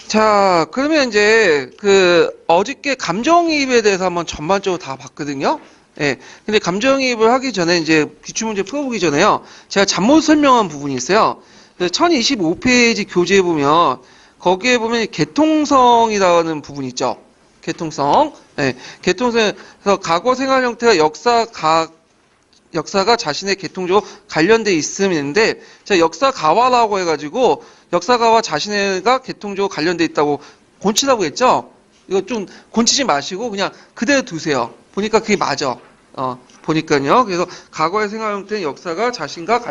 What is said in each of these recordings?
자, 그러면 이제 어저께 감정이입에 대해서 한번 전반적으로 다 봤거든요. 예. 근데 감정이입을 하기 전에 이제 기출문제 풀어보기 전에요. 제가 잘못 설명한 부분이 있어요. 1025페이지 교재에 보면 거기에 보면 개통성이라는 부분이 있죠. 개통성. 예. 개통성에서 과거 생활 형태가 역사가 자신의 개통적으로 관련돼 있음인데, 제가 역사가와라고 해가지고 역사가와 자신의가 개통적으로 관련돼 있다고 곤치라고 했죠. 이거 좀 곤치지 마시고 그냥 그대로 두세요. 보니까 그게 맞아. 보니까요. 그래서 과거의 생활 형태는 역사가 자신과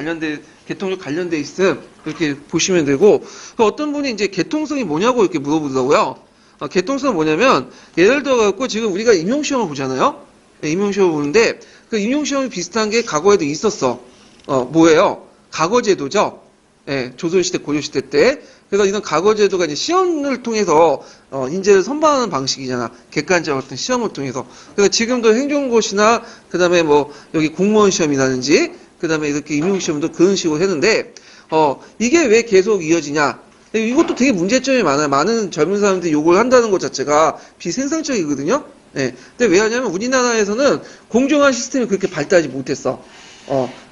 개통적 관련돼 있음, 이렇게 보시면 되고, 어떤 분이 이제 개통성이 뭐냐고 이렇게 물어보더라고요. 개통성은 뭐냐면, 예를 들어갖고 지금 우리가 임용시험을 보잖아요. 네, 임용시험을 보는데, 그 임용시험이 비슷한 게 과거에도 있었어. 뭐예요? 과거제도죠. 예, 조선시대, 고려시대 때. 그래서 이런 과거제도가 이제 시험을 통해서, 인재를 선발하는 방식이잖아. 객관적 어떤 시험을 통해서. 그래서 지금도 행정고시나, 그 다음에 뭐, 여기 공무원 시험이라든지, 그 다음에 이렇게 임용시험도 그런 식으로 했는데, 이게 왜 계속 이어지냐? 이것도 되게 문제점이 많아요. 많은 젊은 사람들이 요걸 한다는 것 자체가 비생산적이거든요. 예. 근데 왜 하냐면 우리나라에서는 공정한 시스템이 그렇게 발달하지 못했어.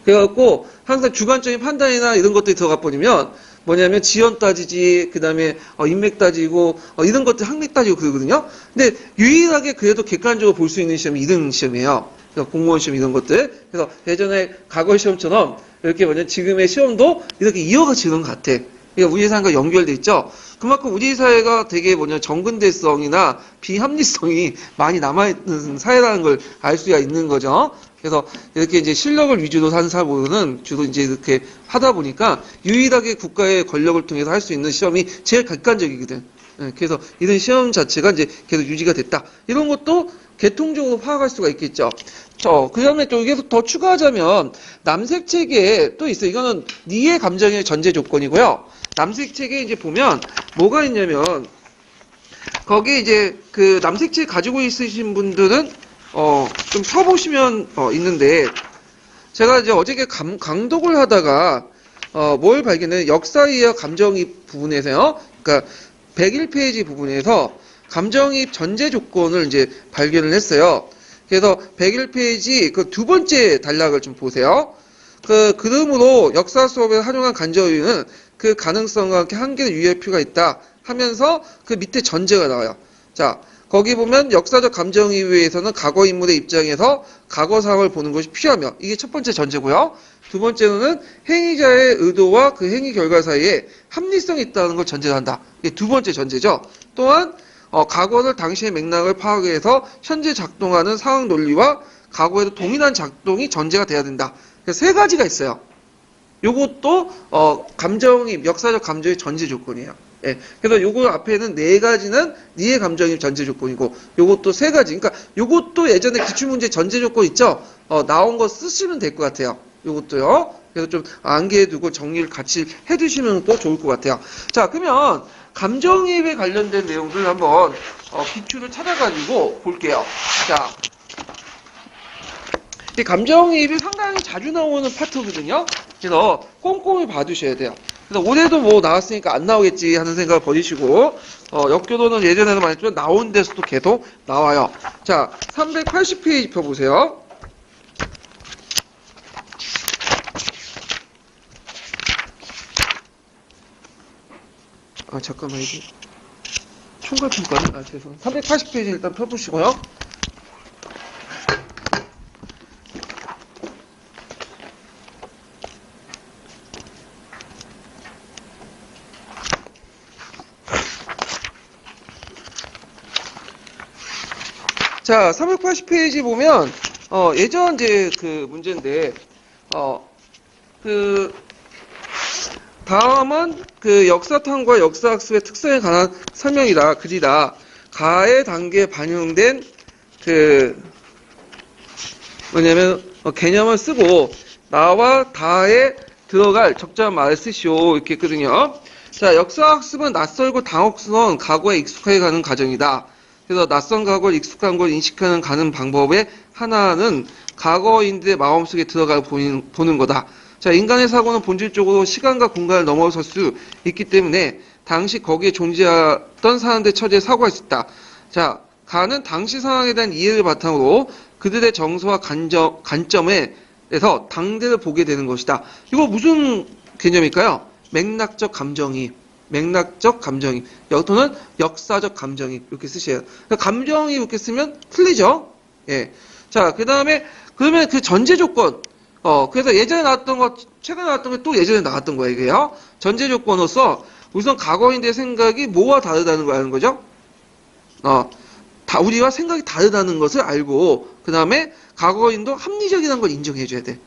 그래갖고 항상 주관적인 판단이나 이런 것들이 들어가 버리면 뭐냐면 지연 따지지, 그 다음에 인맥 따지고, 이런 것들 학歴 따지고 그러거든요. 근데 유일하게 그래도 객관적으로 볼 수 있는 시험이 이런 시험이에요. 그래서 공무원 시험 이런 것들. 그래서 예전에 과거 시험처럼 이렇게 뭐냐 지금의 시험도 이렇게 이어가지는 것 같아. 그러니까 우리 사회가 연결돼 있죠. 그만큼 우리 사회가 되게 정근대성이나 비합리성이 많이 남아있는 사회라는 걸 알 수가 있는 거죠. 그래서 이렇게 이제 실력을 위주로 산 사고는 주로 이제 이렇게 하다 보니까 유일하게 국가의 권력을 통해서 할 수 있는 시험이 제일 객관적이거든. 그래서 이런 시험 자체가 이제 계속 유지가 됐다. 이런 것도 개통적으로 파악할 수가 있겠죠. 그 다음에 또 여기서 더 추가하자면 남색체계에 또 있어요. 이거는 니의 감정의 전제 조건이고요. 남색체계에 이제 보면 뭐가 있냐면 거기 이제 그 남색체 가지고 있으신 분들은 좀 펴보시면 있는데 제가 이제 어저께 강독을 하다가 뭘 발견해 역사이해 감정이입 부분에서요. 그러니까 101페이지 부분에서 감정이입 전제 조건을 이제 발견을 했어요. 그래서 101페이지 그 두 번째 단락을 좀 보세요. 그러므로 역사 수업에 활용한 간접이유는 그 가능성과 함께 한계를 유의할 필요가 있다 하면서 그 밑에 전제가 나와요. 자, 거기 보면 역사적 감정이유에서는 과거 인물의 입장에서 과거 상황을 보는 것이 필요하며, 이게 첫 번째 전제고요. 두 번째로는 행위자의 의도와 그 행위 결과 사이에 합리성이 있다는 걸 전제로 한다. 이게 두 번째 전제죠. 또한 과거를 당시의 맥락을 파악해서 현재 작동하는 상황 논리와 과거에도 동일한 작동이 전제가 돼야 된다. 그래서 세 가지가 있어요. 요것도 감정입, 역사적 감정의 전제 조건이에요. 예. 그래서 요거 앞에는 네 가지는 니의 감정입 전제 조건이고, 요것도 세 가지. 그러니까 요것도 예전에 기출문제 전제 조건 있죠? 나온 거 쓰시면 될 것 같아요. 요것도요. 그래서 좀 암기해 두고 정리를 같이 해 두시면 또 좋을 것 같아요. 자, 그러면 감정입에 관련된 내용들 한번 기출을 찾아가지고 볼게요. 자, 이 감정이입이 상당히 자주 나오는 파트거든요. 그래서 꼼꼼히 봐두셔야 돼요. 그래서 올해도 뭐 나왔으니까 안 나오겠지 하는 생각을 버리시고, 역교도는 예전에도 말했지만 나온 데서도 계속 나와요. 자, 380페이지 펴보세요. 잠깐만, 이게 총괄평가는? 죄송합니다. 380페이지 일단 펴보시고요. 자, 380페이지 보면, 예전 이제 그 문제인데, 다음은 그 역사탐과 역사학습의 특성에 관한 설명이다, 글이다. 가의 단계에 반영된 뭐냐면, 개념을 쓰고, 나와 다에 들어갈 적절한 말을 쓰시오. 이렇게 했거든요. 자, 역사학습은 낯설고 당혹스러운 과거에 익숙하게 가는 과정이다. 그래서 낯선 과거를 익숙한 걸 인식하는 가는 방법의 하나는 과거인들의 마음속에 들어가 보는 거다. 자, 인간의 사고는 본질적으로 시간과 공간을 넘어설 수 있기 때문에 당시 거기에 존재하던 사람들의 처지에 사고할 수 있다. 자, 가는 당시 상황에 대한 이해를 바탕으로 그들의 정서와 관점에서 당대를 보게 되는 것이다. 이거 무슨 개념일까요? 맥락적 감정이입. 맥락적 감정이입. 또는 역사적 감정이입. 이렇게 쓰셔요. 그러니까 감정이입 이렇게 쓰면 틀리죠? 예. 자, 그 다음에, 그러면 그 전제 조건. 그래서 예전에 나왔던 거, 최근에 나왔던 게 또 예전에 나왔던 거예요, 이게요. 전제 조건으로서 우선 과거인들의 생각이 뭐와 다르다는 걸 아는 거죠? 우리와 생각이 다르다는 것을 알고, 그 다음에 과거인도 합리적이라는 걸 인정해줘야 돼.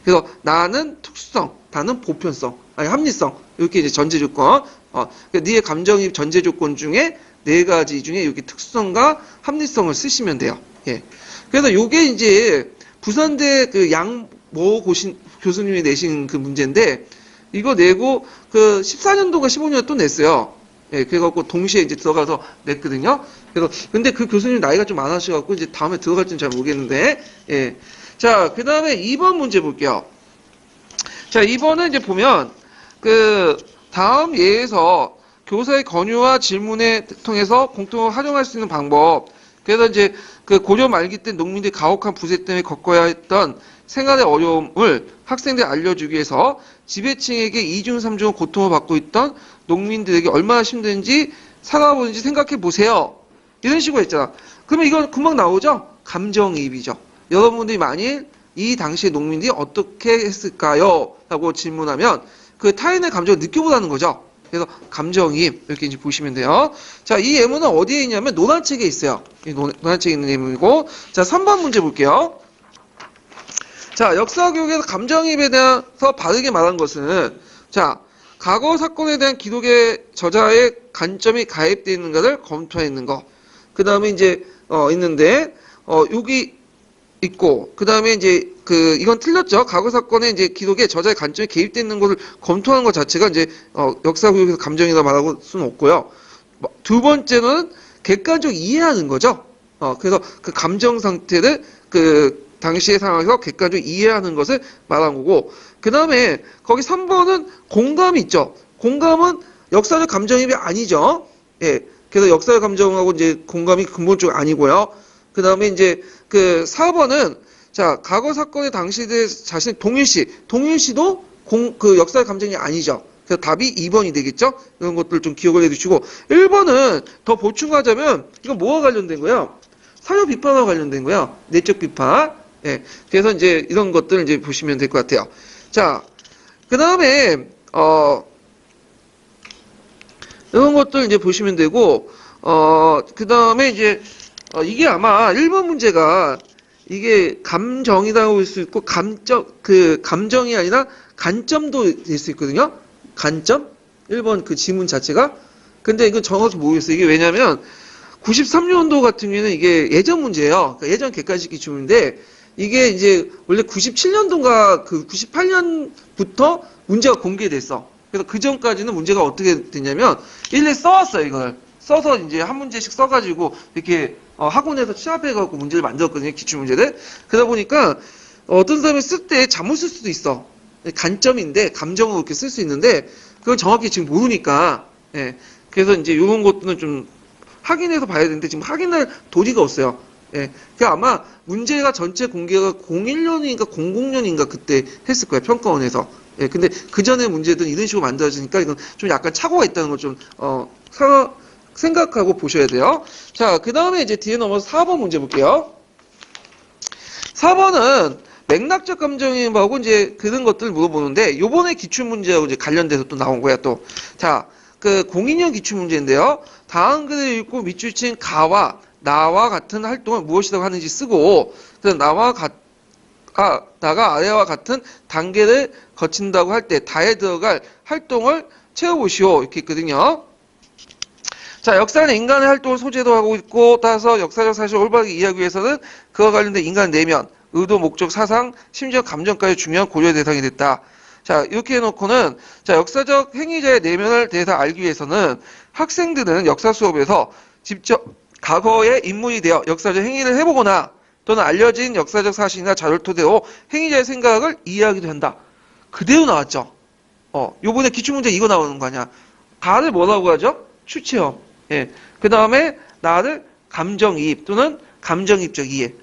그래서 나는 특수성, 나는 보편성, 아니 합리성, 이렇게 이제 전제 조건. 그러니까 네의 감정이입 전제 조건 중에 네 가지 중에 이렇게 특수성과 합리성을 쓰시면 돼요. 예. 그래서 요게 이제 부산대 그 양모 교수님이 내신 그 문제인데, 이거 내고 그 14년도가 15년도 또 냈어요. 예, 그래갖고 동시에 이제 들어가서 냈거든요. 그래서 근데 그 교수님 나이가 좀 많으셔갖고 이제 다음에 들어갈지는 잘 모르겠는데, 예. 자, 그 다음에 2번 문제 볼게요. 자, 2번은 이제 보면 그 다음 예에서 교사의 권유와 질문에 통해서 공통으로 활용할 수 있는 방법. 그래서 이제 그 고려 말기 때 농민들이 가혹한 부세 때문에 겪어야 했던 생활의 어려움을 학생들에 알려주기 위해서 지배층에게 2중, 3중 고통을 받고 있던 농민들에게 얼마나 힘든지 살아보는지 생각해 보세요. 이런 식으로 했잖아. 그러면 이건 금방 나오죠? 감정이입이죠. 여러분들이 만일 이 당시에 농민들이 어떻게 했을까요? 라고 질문하면 그 타인의 감정을 느껴보라는 거죠. 그래서 감정이입 이렇게 이제 보시면 돼요. 자, 이 예문은 어디에 있냐면 노란 책에 있어요. 이 노란 책에 있는 예문이고, 자, 3번 문제 볼게요. 자, 역사 교육에서 감정이입에 대해서 바르게 말한 것은, 자, 과거 사건에 대한 기록의 저자의 관점이 가입되어 있는가를 검토했는 거. 그 다음에 이제 있는데 여기 있고, 그 다음에 이제 이건 틀렸죠. 과거 사건에 이제 기록에 저자의 관점이 개입되어 있는 것을 검토하는 것 자체가 이제 역사 교육에서 감정이다 말할 수는 없고요. 두 번째는 객관적으로 이해하는 거죠. 그래서 그 감정 상태를 그 당시의 상황에서 객관적으로 이해하는 것을 말한 거고, 그 다음에 거기 3번은 공감이 있죠. 공감은 역사적 감정입이 아니죠. 예. 그래서 역사적 감정하고 이제 공감이 근본적으로 아니고요. 그 다음에 이제 그 4번은 자, 과거 사건의 당시에 자신의 동일시도 그 역사적 감정이 아니죠. 그래서 답이 2번이 되겠죠. 이런 것들 좀 기억을 해두시고, 1번은 더 보충하자면 이건 뭐와 관련된 거예요? 사회 비판과 관련된 거예요. 내적 비판. 예. 그래서 이제 이런 것들 이제 보시면 될 것 같아요. 자, 그 다음에 이런 것들 이제 보시면 되고, 그 다음에 이제 이게 아마 1번 문제가 이게 감정이라고 할 수 있고, 감정이 아니라 간점도 될 수 있거든요. 간점? 1번 그 지문 자체가. 근데 이건 정확히 모르겠어요. 이게 왜냐면 93년도 같은 경우에는 이게 예전 문제예요. 그러니까 예전 객관식 기출인데, 이게 이제 원래 97년도인가 그 98년부터 문제가 공개됐어. 그래서 그 전까지는 문제가 어떻게 됐냐면 일일이 써왔어요. 이걸 써서 이제 한 문제씩 써가지고 이렇게 학원에서 취합해갖고 문제를 만들었거든요. 기출 문제를. 그러다 보니까 어떤 사람이 쓸 때 잘못 쓸 수도 있어. 간점인데 감정으로 이렇게 쓸 수 있는데 그걸 정확히 지금 모르니까. 예. 그래서 이제 이런 것들은 좀 확인해서 봐야 되는데 지금 확인할 도리가 없어요. 예. 그 아마 문제가 전체 공개가 01년인가 00년인가 그때 했을 거예요. 평가원에서. 예. 근데 그 전에 문제들은 이런 식으로 만들어지니까 이건 좀 약간 착오가 있다는 걸 좀 생각하고 보셔야 돼요. 자, 그 다음에 이제 뒤에 넘어서 4번 문제 볼게요. 4번은 맥락적 감정이입하고 이제 그런 것들 물어보는데 요번에 기출문제하고 이제 관련돼서 또 나온 거야 또. 자, 그 02년 기출문제인데요. 다음 글을 읽고 밑줄 친 가와 나와 같은 활동을 무엇이라고 하는지 쓰고, 그래서 나가 아래와 같은 단계를 거친다고 할 때 다에 들어갈 활동을 채워보시오. 이렇게 있거든요. 자, 역사는 인간의 활동을 소재로 하고 있고, 따라서 역사적 사실을 올바르게 이해하기 위해서는 그와 관련된 인간 내면, 의도, 목적, 사상, 심지어 감정까지 중요한 고려의 대상이 됐다. 자, 이렇게 해놓고는, 자, 역사적 행위자의 내면을 대해서 알기 위해서는 학생들은 역사 수업에서 직접 과거의 인물이 되어 역사적 행위를 해보거나 또는 알려진 역사적 사실이나 자료를 토대로 행위자의 생각을 이해하기도 한다. 그대로 나왔죠. 요번에 기출문제 이거 나오는 거 아니야. 가를 뭐라고 하죠? 추체험. 예. 그 다음에 나를 감정이입 또는 감정이입적 이해.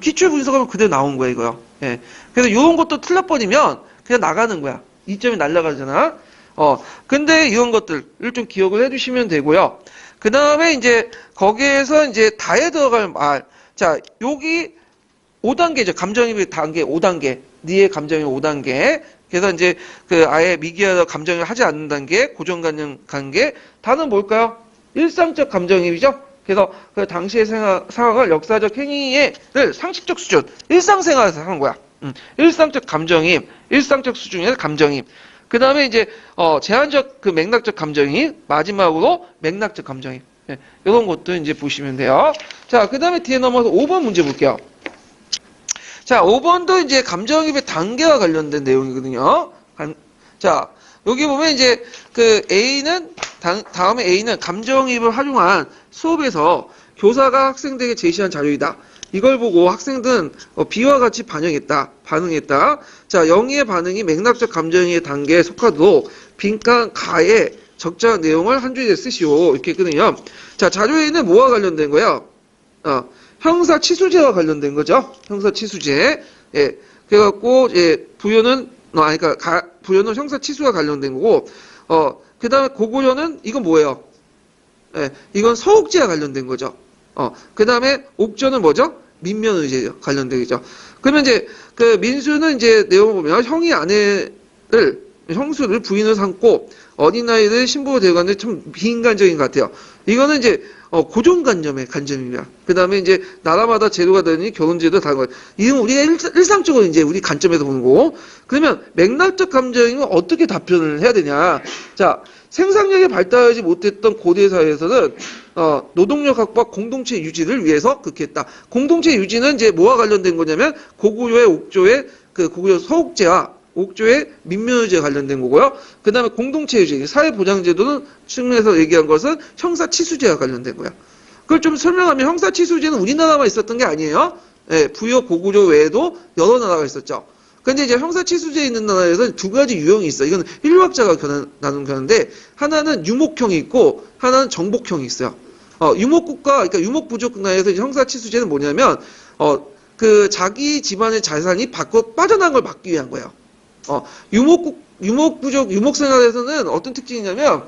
기출 분석하면 그대로 나온 거야, 이거요. 예. 그래서 요런 것도 틀려버리면 그냥 나가는 거야. 2점이 날라가잖아. 근데 이런 것들을 좀 기억을 해주시면 되고요. 그 다음에 이제 거기에서 이제 다에 들어갈 말. 자, 여기 5단계죠. 감정이입 단계 5단계. 니의 감정이입 5단계. 그래서 이제 그 아예 미기하다 감정을 하지 않는 단계, 고정관념 관계. 다는 뭘까요? 일상적 감정이입이죠. 그래서 그 당시의 상황을 역사적 행위를 상식적 수준, 일상생활에서 하는 거야. 일상적 감정이입, 일상적 수준에서 감정이입. 그 다음에 이제 제한적 그 맥락적 감정이입, 마지막으로 맥락적 감정이입. 예, 이런 것도 이제 보시면 돼요. 자, 그 다음에 뒤에 넘어서 5번 문제 볼게요. 자, 5번도 이제 감정이입의 단계와 관련된 내용이거든요. 자, 여기 보면 이제 그 A는 다음에 A는 감정이입을 활용한 수업에서 교사가 학생들에게 제시한 자료이다. 이걸 보고 학생들은 B와 같이 반응했다. 자, 영희의 반응이 맥락적 감정이입의 단계에 속하도록 빈칸 가에 적절한 내용을 한 줄에 쓰시오. 이렇게 했거든요. 자, 자료에는 뭐와 관련된 거야? 형사 치수제와 관련된 거죠. 형사 치수제. 예. 그래갖고, 예, 부여는 형사 치수와 관련된 거고, 그 다음에 고고려는, 이건 뭐예요? 예, 이건 서옥제와 관련된 거죠. 그 다음에 옥조는 뭐죠? 민면의제와 관련된 거죠. 그러면 이제, 그 민수는 이제 내용을 보면, 형수를 부인을 삼고, 어린아이를 신부로 대우하는데 참 비인간적인 것 같아요. 이거는 이제, 고정관념의 관점입니다. 그 다음에 이제, 나라마다 제도가 다르니 결혼제도 다른 거예요. 이건 우리가 일상적으로 이제 우리 관점에서 보는 거고, 그러면 맥락적 감정은 어떻게 답변을 해야 되냐. 자, 생산력이 발달하지 못했던 고대 사회에서는, 노동력 확보와 공동체 유지를 위해서 그렇게 했다. 공동체 유지는 이제 뭐와 관련된 거냐면, 고구려의 옥조의 고구려 서옥제와 옥조의 민면의제에 관련된 거고요. 그 다음에 공동체 유지, 사회보장제도는 측면에서 얘기한 것은 형사치수제와 관련된 거야. 그걸 좀 설명하면 형사치수제는 우리나라만 있었던 게 아니에요. 예, 부여 고구려 외에도 여러 나라가 있었죠. 근데 이제 형사치수제에 있는 나라에서 두 가지 유형이 있어. 이건 인류학자가 나눈 견해인데 하나는 유목형이 있고 하나는 정복형이 있어요. 유목국가, 그러니까 유목부족 나라에서 형사치수제는 뭐냐면 그 자기 집안의 자산이 밖으로 빠져나간 걸 막기 위한 거예요. 유목부족, 유목생활에서는 어떤 특징이냐면,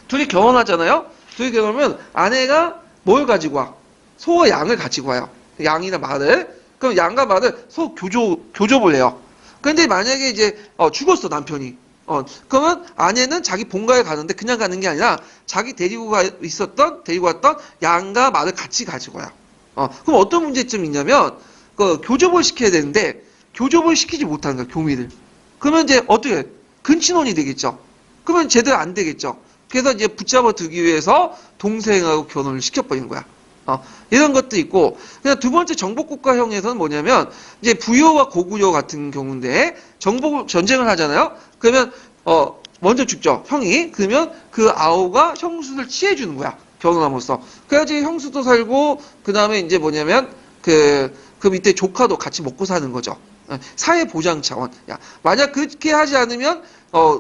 둘이 결혼하잖아요? 둘이 결혼하면 아내가 뭘 가지고 와? 소와 양을 가지고 와요. 양이나 말을. 그럼 양과 말을 서로 교접을 해요. 근데 만약에 이제, 죽었어, 남편이. 그러면 아내는 자기 본가에 가는데 그냥 가는 게 아니라 자기 데리고 왔던 양과 말을 같이 가지고 와요. 그럼 어떤 문제점이 있냐면, 교접을 시켜야 되는데, 교접을 시키지 못하는 거야, 교미를. 그러면 이제 어떻게 근친혼이 되겠죠. 그러면 제대로 안 되겠죠. 그래서 이제 붙잡아 두기 위해서 동생하고 결혼을 시켜버린 거야. 이런 것도 있고, 그냥 두 번째 정복국가형에서는 뭐냐면, 이제 부여와 고구려 같은 경우인데, 전쟁을 하잖아요? 그러면, 먼저 죽죠. 형이. 그러면 그 아우가 형수를 취해주는 거야. 결혼함으로써. 그래야지 형수도 살고, 그 다음에 이제 뭐냐면, 그 밑에 조카도 같이 먹고 사는 거죠. 사회 보장 차원. 야, 만약 그렇게 하지 않으면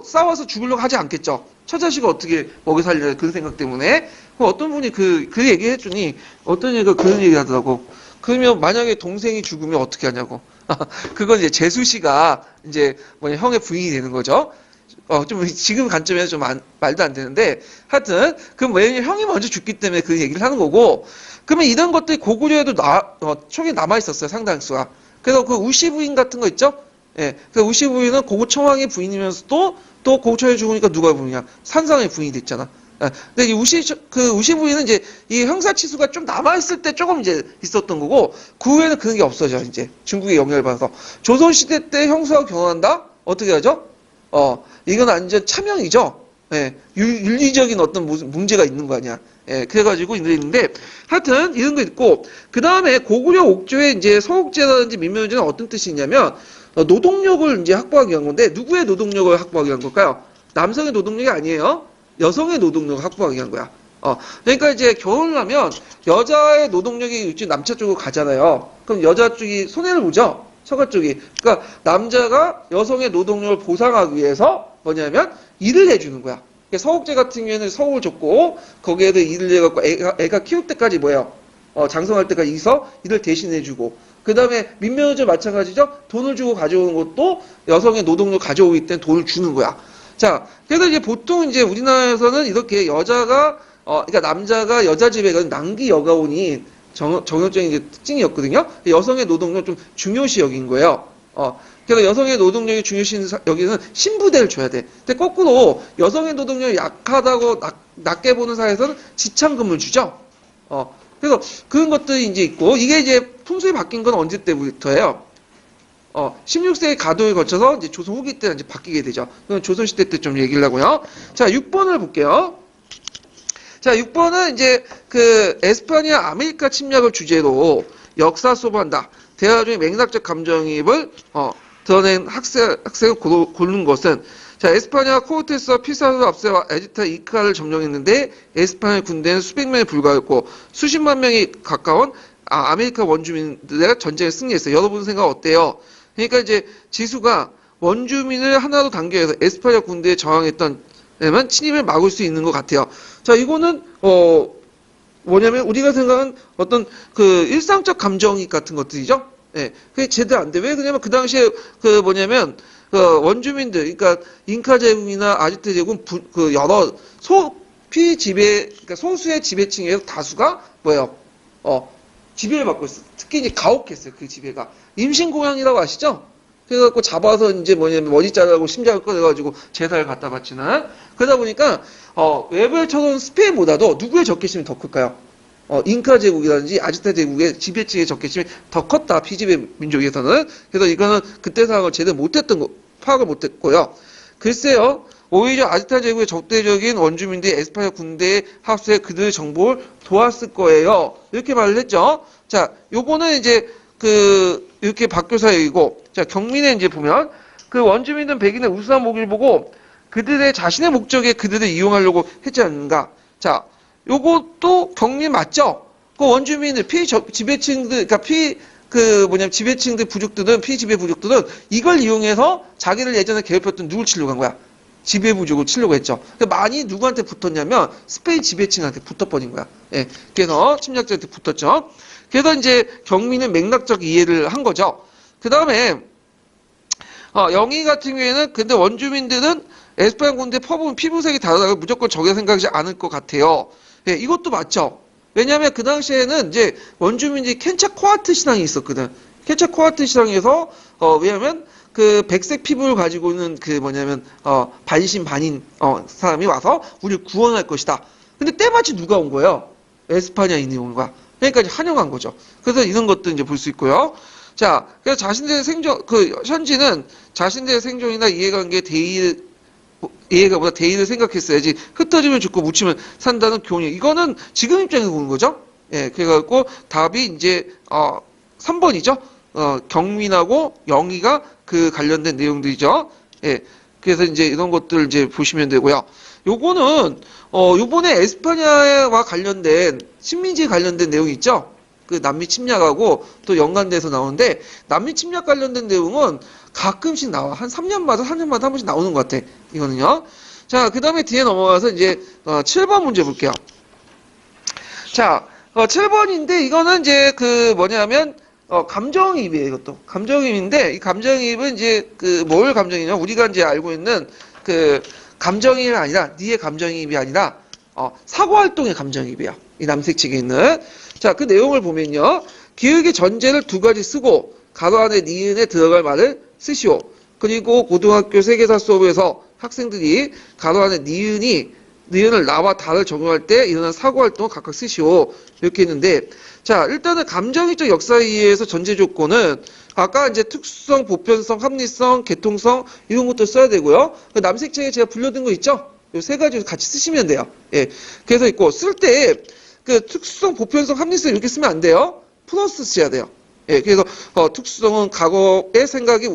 싸워서 죽으려고 하지 않겠죠. 처자식을 어떻게 먹여 살려야 그런 생각 때문에. 어떤 분이 그 얘기 해주니 어떤 얘기가 그런 얘기 하더라고. 그러면 만약에 동생이 죽으면 어떻게 하냐고. 그건 이제 재수 씨가 이제 형의 부인이 되는 거죠. 좀 지금 관점에서 좀 말도 안 되는데 하여튼 그럼 왜냐면 형이 먼저 죽기 때문에 그 얘기를 하는 거고. 그러면 이런 것들이 고구려에도 총이 남아 있었어요. 상당수가. 그래서 그 우시 부인 같은 거 있죠? 예. 그 우시 부인은 고구청왕의 부인이면서도 또 고구청에 죽으니까 누가 부인이야? 산상의 부인이 됐잖아. 예. 근데 이 우시 부인은 이제 이 형사치수가 좀 남아있을 때 조금 이제 있었던 거고, 그 후에는 그런 게 없어져, 이제. 중국의 영향을 받아서. 조선시대 때 형수하고 결혼한다? 어떻게 하죠? 이건 완전 차명이죠? 예. 윤리적인 어떤 문제가 있는 거 아니야. 예, 그래가지고 있는데 하여튼 이런 거 있고 그 다음에 고구려 옥조의 이제 서옥제라든지 민면제는 어떤 뜻이 있냐면 노동력을 이제 확보하기 위한 건데 누구의 노동력을 확보하기 위한 걸까요? 남성의 노동력이 아니에요. 여성의 노동력을 확보하기 위한 거야. 그러니까 이제 결혼을 하면 여자의 노동력이 남자 쪽으로 가잖아요. 그럼 여자 쪽이 손해를 보죠. 처가 쪽이. 그러니까 남자가 여성의 노동력을 보상하기 위해서 뭐냐면 일을 해주는 거야. 그러니까 서옥제 같은 경우에는 서옥을 줬고 거기에도 일을 해갖고 애가 키울 때까지 뭐예요? 장성할 때까지 있어 일을 대신해주고 그 다음에 민면허조 마찬가지죠. 돈을 주고 가져오는 것도 여성의 노동력 가져오기 때문에 돈을 주는 거야. 자, 그래서 이제 보통 이제 우리나라에서는 이렇게 여자가 그러니까 남자가 여자 집에 가는 낭기 여가원이 정형적인 이제 특징이었거든요. 여성의 노동력 좀 중요시 여긴 거예요. 그래서 여성의 노동력이 중요시 여기는 신부대를 줘야 돼. 근데 거꾸로 여성의 노동력이 약하다고 낮게 보는 사회에서는 지참금을 주죠. 그래서 그런 것들이 이제 있고 이게 이제 풍습이 바뀐 건 언제 때부터예요? 16세기 가도를 거쳐서 이제 조선 후기 때 이제 바뀌게 되죠. 그건 조선시대 때 좀 얘기를 하고요. 자, 6번을 볼게요. 자, 6번은 이제 그 에스파니아 아메리카 침략을 주제로 역사 수업한다. 대화 중에 맥락적 감정이입을 드러낸 학생을 고른 것은 자, 에스파니아 코르테스와 피사르 압세와 에지타 이카를 점령했는데 에스파니아 군대는 수백 명에 불과했고 수십만 명이 가까운 아메리카 원주민들의 전쟁에 승리했어요. 여러분 생각 어때요? 그러니까 이제 지수가 원주민을 하나로 단결해서 에스파니아 군대에 저항했던 데만 침입을 막을 수 있는 것 같아요. 자, 이거는 뭐냐면 우리가 생각하는 어떤 그 일상적 감정이입 같은 것들이죠. 예, 그게 제대로 안 돼. 왜 그러냐면 그 당시에 그 뭐냐면 그 원주민들, 그러니까 잉카 제국이나 아즈테 제국은 그 여러 그러니까 소수의 지배층에서 다수가 뭐예요? 지배를 받고 있어. 특히 이제 가혹했어요. 그 지배가 임신고양이라고 아시죠? 그래갖고 잡아서 이제 뭐냐면 머리 자르고 심장을 꺼내가지고 제사를 갖다 바치는 그러다 보니까 외벌처럼 스페인보다도 누구의 적개심이 더 클까요? 잉카 제국이라든지 아즈테 제국의 지배층의 적개심이 더 컸다. 피지배 민족에서는. 그래서 이거는 그때 상황을 제대로 파악을 못했고요. 글쎄요. 오히려 아즈테 제국의 적대적인 원주민들이 에스파니아 군대에 합세해 그들의 정보를 도왔을 거예요. 이렇게 말을 했죠. 자, 요거는 이제 이렇게 박교사 얘기고, 자, 경민에 이제 보면, 그 원주민들은 백인의 우수한 목을 보고, 그들의 자신의 목적에 그들을 이용하려고 했지 않는가. 자, 요것도 경민 맞죠? 그 원주민들, 지배층들, 그러니까 지배층들 부족들은, 피지배 부족들은 이걸 이용해서 자기를 예전에 괴롭혔던 누굴 치려고 한 거야? 지배 부족을 치려고 했죠. 많이 누구한테 붙었냐면, 스페인 지배층한테 붙어버린 거야. 예. 그래서 침략자한테 붙었죠. 그래서 이제 경민은 맥락적 이해를 한 거죠. 그 다음에 영희 같은 경우에는 근데 원주민들은 에스파니아 군대 퍼부은 피부색이 다르다고 무조건 적에 생각하지 않을 것 같아요. 예, 이것도 맞죠. 왜냐하면 그 당시에는 이제 원주민들이 켄차코아트 신앙이 있었거든. 켄차코아트 신앙에서 왜냐하면 그 백색 피부를 가지고 있는 그 뭐냐면 반신 반인 사람이 와서 우리를 구원할 것이다. 근데 때마치 누가 온 거예요? 에스파니아인이 온 거야. 그러니까 이제 환영한 거죠. 그래서 이런 것도 이제 볼 수 있고요. 자, 그래서 자신들의 생존, 현지는 자신들의 생존이나 이해관계 이해가보다 대의를 생각했어야지 흩어지면 죽고 묻히면 산다는 교훈이. 이거는 지금 입장에서 보는 거죠. 예, 그래갖고 답이 이제 3번이죠. 경민하고 영희가 그 관련된 내용들이죠. 예, 그래서 이제 이런 것들 이제 보시면 되고요. 요거는 요번에 에스파냐와 관련된 식민지에 관련된 내용이 있죠. 그 남미 침략하고 또 연관돼서 나오는데 남미 침략 관련된 내용은 가끔씩 나와. 한 3년마다 한 번씩 나오는 것 같아. 이거는요. 자, 그 다음에 뒤에 넘어가서 이제 7번 문제 볼게요. 자, 7번인데 이거는 이제 그 뭐냐면 감정이입이에요. 이것도 감정이입인데 이 감정이입은 이제 뭘 감정이냐? 우리가 이제 알고 있는 감정이입이 아니라 니의 감정이입이 아니라 사고활동의 감정이입이야. 이 남색 측에 있는. 자, 그 내용을 보면요. 기억의 전제를 두 가지 쓰고 가로 안에 니은에 들어갈 말을 쓰시오. 그리고 고등학교 세계사 수업에서 학생들이 가로 안에 니은을 나와 다를 적용할 때 일어난 사고활동을 각각 쓰시오. 이렇게 했는데 자, 일단은 감정이적 역사에 의해서 전제 조건은 아까 이제 특수성, 보편성, 합리성, 개통성 이런 것도 써야 되고요. 남색책에 제가 불려둔 거 있죠? 이 세 가지 같이 쓰시면 돼요. 예. 그래서 있고 쓸 때 특수성, 보편성, 합리성 이렇게 쓰면 안 돼요. 플러스 써야 돼요. 예. 그래서 특수성은 과거의 생각이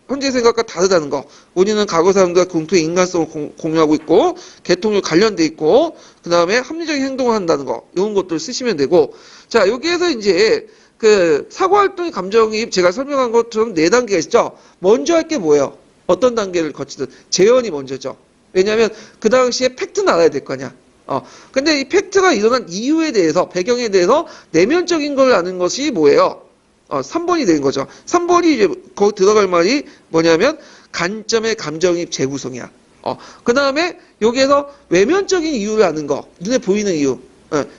현재 생각과 다르다는 거. 우리는 과거 사람들과 공통의 인간성을 공유하고 있고 개통력 관련돼 있고 그 다음에 합리적인 행동을 한다는 거. 이런 것들을 쓰시면 되고 자, 여기에서 이제 그 사고 활동의 감정이입 제가 설명한 것처럼 네 단계가 있죠. 먼저 할 게 뭐예요? 어떤 단계를 거치든 재현이 먼저죠. 왜냐하면 그 당시에 팩트는 알아야 될 거냐. 근데 이 팩트가 일어난 이유에 대해서 배경에 대해서 내면적인 걸 아는 것이 뭐예요? 3번이 되는 거죠. 3번이 이제 거기 들어갈 말이 뭐냐면 관점의 감정이입 재구성이야. 그 다음에 여기에서 외면적인 이유를 아는 거, 눈에 보이는 이유.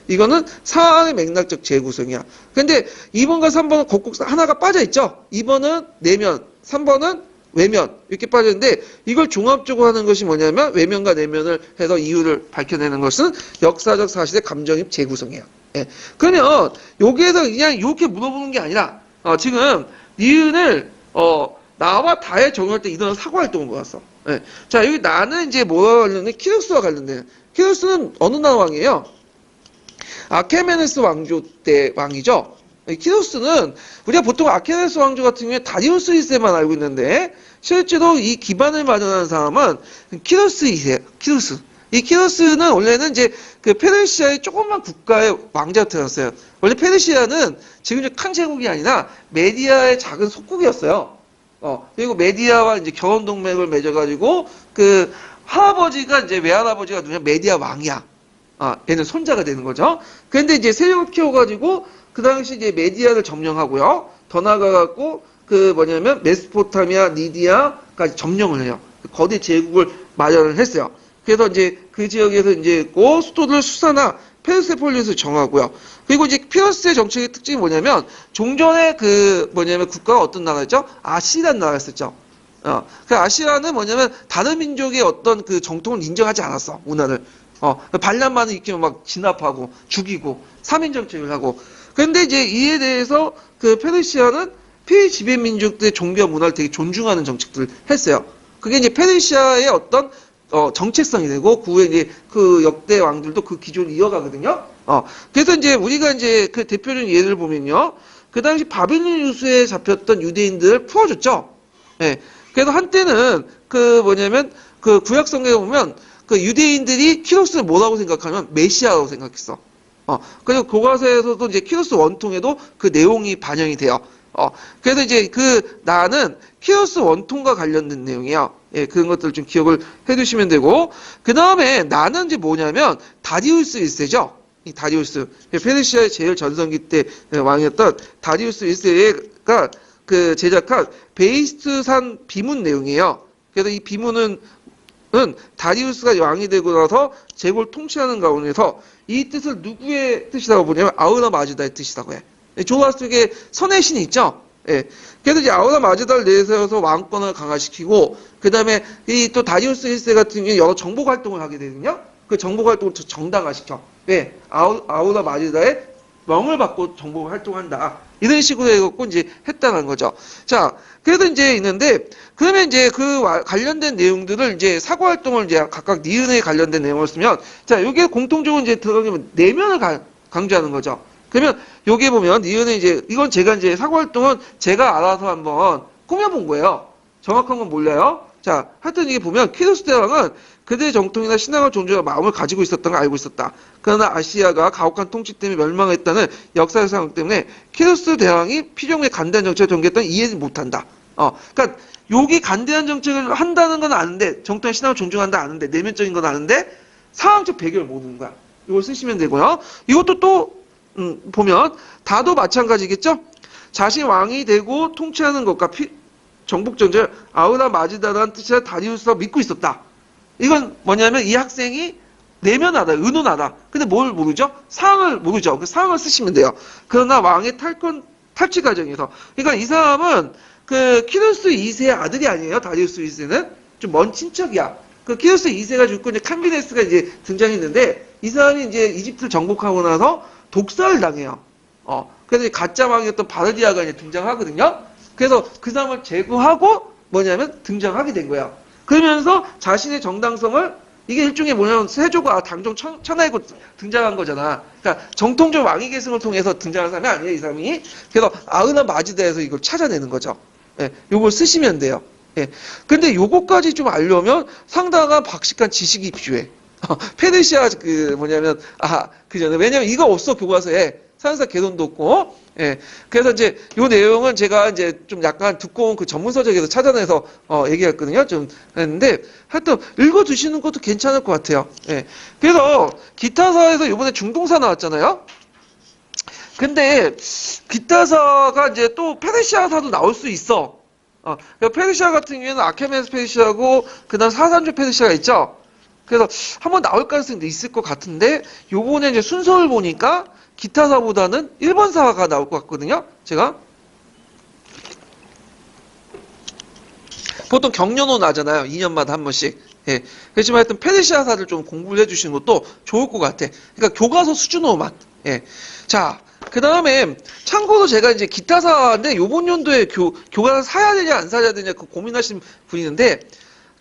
이거는 사안의 맥락적 재구성이야. 근데 2번과 3번은 곡곡 하나가 빠져있죠? 2번은 내면, 3번은 외면 이렇게 빠졌는데 이걸 종합적으로 하는 것이 뭐냐면 외면과 내면을 해서 이유를 밝혀내는 것은 역사적 사실의 감정입 재구성이에요. 예. 그러면 여기에서 그냥 이렇게 물어보는 게 아니라 지금 니은을 나와 다에 적용할 때 일어난 사고 활동을 모았어. 예. 자 여기 나는 이제 뭐와 관련된 키루스와 관련된 키루스는 어느 나라 왕이에요? 아케메네스 왕조 때 왕이죠. 키루스는 우리가 보통 아케메네스 왕조 같은 경우에 다리우스 1세만 알고 있는데 실제로 이 기반을 마련한 사람은 키루스 2세. 키루스. 이 키루스는 원래는 이제 그 페르시아의 조그만 국가의 왕자가 되었어요. 원래 페르시아는 지금 칸 제국이 아니라 메디아의 작은 속국이었어요. 그리고 메디아와 이제 결혼 동맹을 맺어가지고 그 할아버지가 이제 외할아버지가 누구냐 메디아 왕이야. 얘는 손자가 되는 거죠. 그런데 이제 세력을 키워가지고 그 당시 이제 메디아를 점령하고요. 더 나아가갖고 그 뭐냐면 메소포타미아, 니디아까지 점령을 해요. 거대 제국을 마련을 했어요. 그래서 이제 그 지역에서 이제 수도를 수사나 페르세폴리스를 정하고요. 그리고 이제 피러스의 정책의 특징이 뭐냐면 종전에 그 뭐냐면 국가가 어떤 나라였죠? 아시라는 나라였었죠. 그 아시라는 뭐냐면 다른 민족의 어떤 그 정통을 인정하지 않았어. 문화를. 반란만을 일으키면 막 진압하고 죽이고 3인 정책을 하고. 그런데 이제 이에 대해서 그 페르시아는 피지배 민족들의 종교와 문화를 되게 존중하는 정책들을 했어요. 그게 이제 페르시아의 어떤 정체성이 되고 그 후에 이제 그 역대 왕들도 그 기조를 이어가거든요. 그래서 이제 우리가 이제 그 대표적인 예를 보면요. 그 당시 바빌로니우스에 잡혔던 유대인들을 풀어줬죠. 예. 그래서 한때는 그 뭐냐면 그 구약 성경에 보면 그 유대인들이 키로스를 뭐라고 생각하면 메시아라고 생각했어. 그리고 교과서에서도 이제 키로스 원통에도 그 내용이 반영이 돼요. 그래서 이제 그 나는 키로스 원통과 관련된 내용이에요. 예, 그런 것들 좀 기억을 해두시면 되고 그 다음에 나는 이제 뭐냐면 다리우스 1세죠. 이 다리우스 페르시아의 제일 전성기 때 왕이었던 다리우스 1세가 그 제작한 베이스트산 비문 내용이에요. 그래서 이 비문은 다리우스가 왕이 되고 나서 제국을 통치하는 가운데서 이 뜻을 누구의 뜻이라고 보냐면 아우라 마즈다의 뜻이라고 해. 조화 속에 선의 신이 있죠. 예. 그래서 이제 아우라 마즈다를 내세워서 왕권을 강화시키고 그 다음에 이 또 다리우스 1세 같은 경우에 여러 정복 활동을 하게 되거든요. 그 정복 활동을 정당화시켜. 왜? 아우라 마즈다의 명을 받고 정복 활동한다. 이런 식으로 해갖고 이제 했다는 거죠. 자, 그래서 이제 있는데, 그러면 이제 그 관련된 내용들을 이제 사고 활동을 이제 각각 니은에 관련된 내용을 쓰면, 자, 요게 공통적으로 이제 들어가면 내면을 강조하는 거죠. 그러면 요게 보면 니은에 이제, 이건 제가 이제 사고 활동은 제가 알아서 한번 꾸며본 거예요. 정확한 건 몰라요. 자, 하여튼 이게 보면 키루스 대왕은 그들의 정통이나 신앙을 존중하는 마음을 가지고 있었던 걸 알고 있었다. 그러나 아시아가 가혹한 통치 때문에 멸망했다는 역사의 상황 때문에 키루스 대왕이 피정의 간대한 정책을 전개했다는 이해를 못한다. 그러니까 여기 간대한 정책을 한다는 건 아는데 정통의 신앙을 존중한다 아는데 내면적인 건 아는데 상황적 배경을 모르는 거야. 이걸 쓰시면 되고요. 이것도 또 보면 다도 마찬가지겠죠. 자신 왕이 되고 통치하는 것과 정복 전쟁을 아우라 마지다라는 뜻이라 다리우스가 믿고 있었다. 이건 뭐냐면 이 학생이 내면하다, 의논하다. 근데 뭘 모르죠? 상황을 모르죠. 그 상황을 쓰시면 돼요. 그러나 왕의 탈취 과정에서. 그러니까 이 사람은 그 키루스 2세의 아들이 아니에요. 다리우스 2세는. 좀 먼 친척이야. 그 키루스 2세가 죽고 이제 캄비네스가 이제 등장했는데 이 사람이 이제 이집트를 정복하고 나서 독살을 당해요. 그래서 가짜 왕이었던 바르디아가 이제 등장하거든요. 그래서 그 사람을 제거하고 뭐냐면 등장하게 된 거예요. 그러면서 자신의 정당성을 이게 일종의 뭐냐면 세조가 당종 천하이고 등장한 거잖아. 그러니까 정통적 왕위 계승을 통해서 등장한 사람이 아니에요, 이 사람이. 그래서 아흐나 마지다에서 이걸 찾아내는 거죠. 예, 요걸 쓰시면 돼요. 예. 근데 요거까지 좀 알려면 상당한 박식한 지식이 필요해. 페르시아 그 뭐냐면 그 전에 왜냐면 이거 없어 교과서에. 서양사 개론도 없고. 예. 그래서 이제 요 내용은 제가 이제 좀 약간 두꺼운 그 전문서적에서 찾아내서 얘기했거든요. 좀 했는데 하여튼 읽어두시는 것도 괜찮을 것 같아요. 예. 그래서 기타사에서 이번에 중동사 나왔잖아요. 근데 기타사가 이제 또 페르시아사도 나올 수 있어. 페르시아 같은 경우에는 아케메네스 페르시아고 그다음 사산조 페르시아가 있죠. 그래서 한번 나올 가능성도 있을 것 같은데 요번에 이제 순서를 보니까 기타사보다는 1번사가 나올 것 같거든요. 제가 보통 경련호 나잖아요. 2년마다 한 번씩. 예. 그렇지만 하여튼 페르시아사를 좀 공부를 해주시는 것도 좋을 것 같아. 그러니까 교과서 수준으로만. 예. 자, 그 다음에 참고로 제가 이제 기타사인데 요번 연도에 교과서 사야 되냐 안 사야 되냐 그 고민하시는 분이 있는데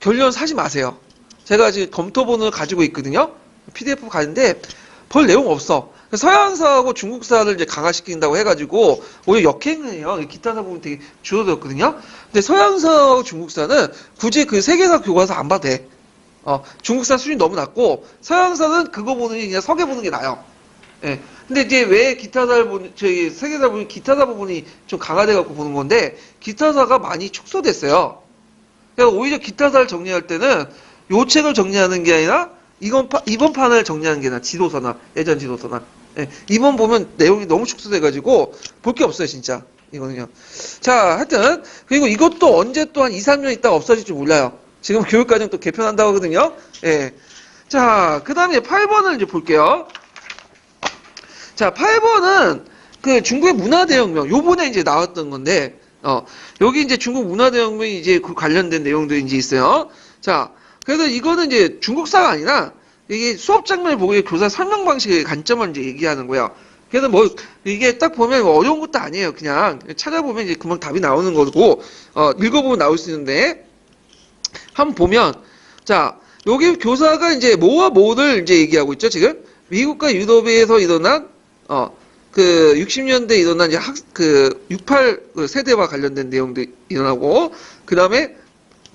결론 사지 마세요. 제가 지금 검토본을 가지고 있거든요. PDF 가는데 별 내용 없어. 서양사하고 중국사를 이제 강화시킨다고 해가지고 오히려 역행을 해요. 기타사 부분 되게 줄어들었거든요. 근데 서양사하고 중국사는 굳이 그 세계사 교과서 안 봐도 돼. 중국사 수준이 너무 낮고 서양사는 그거 보는 게 그냥 서계 보는 게 나아요. 예. 근데 이제 왜 기타사를 보는 저희 세계사 부분 기타사 부분이 좀 강화돼 갖고 보는 건데 기타사가 많이 축소됐어요. 그래서 오히려 기타사를 정리할 때는 요 책을 정리하는 게 아니라 이번 판을 정리하는 게 아니라 지도서나 예전 지도서나 예, 이번 보면 내용이 너무 축소돼가지고 볼 게 없어요 진짜 이거는요. 자 하여튼 그리고 이것도 언제 또 한 2, 3년 있다가 없어질지 몰라요. 지금 교육과정 또 개편한다고 하거든요. 예. 자 그 다음에 8번을 이제 볼게요. 자 8번은 그 중국의 문화대혁명 요번에 이제 나왔던 건데 여기 이제 중국 문화대혁명이 이제 그 관련된 내용들이 이제 있어요. 자 그래서 이거는 이제 중국사가 아니라 이게 수업 장면을 보고 교사 설명 방식의 관점을 이제 얘기하는 거예요. 그래서 뭐 이게 딱 보면 어려운 것도 아니에요. 그냥 찾아보면 이제 금방 답이 나오는 거고 읽어보면 나올 수 있는데 한번 보면 자 여기 교사가 이제 뭐와 뭐를 이제 얘기하고 있죠. 지금 미국과 유럽에서 일어난 그 60년대에 일어난 이제 68 세대와 관련된 내용도 일어나고 그 다음에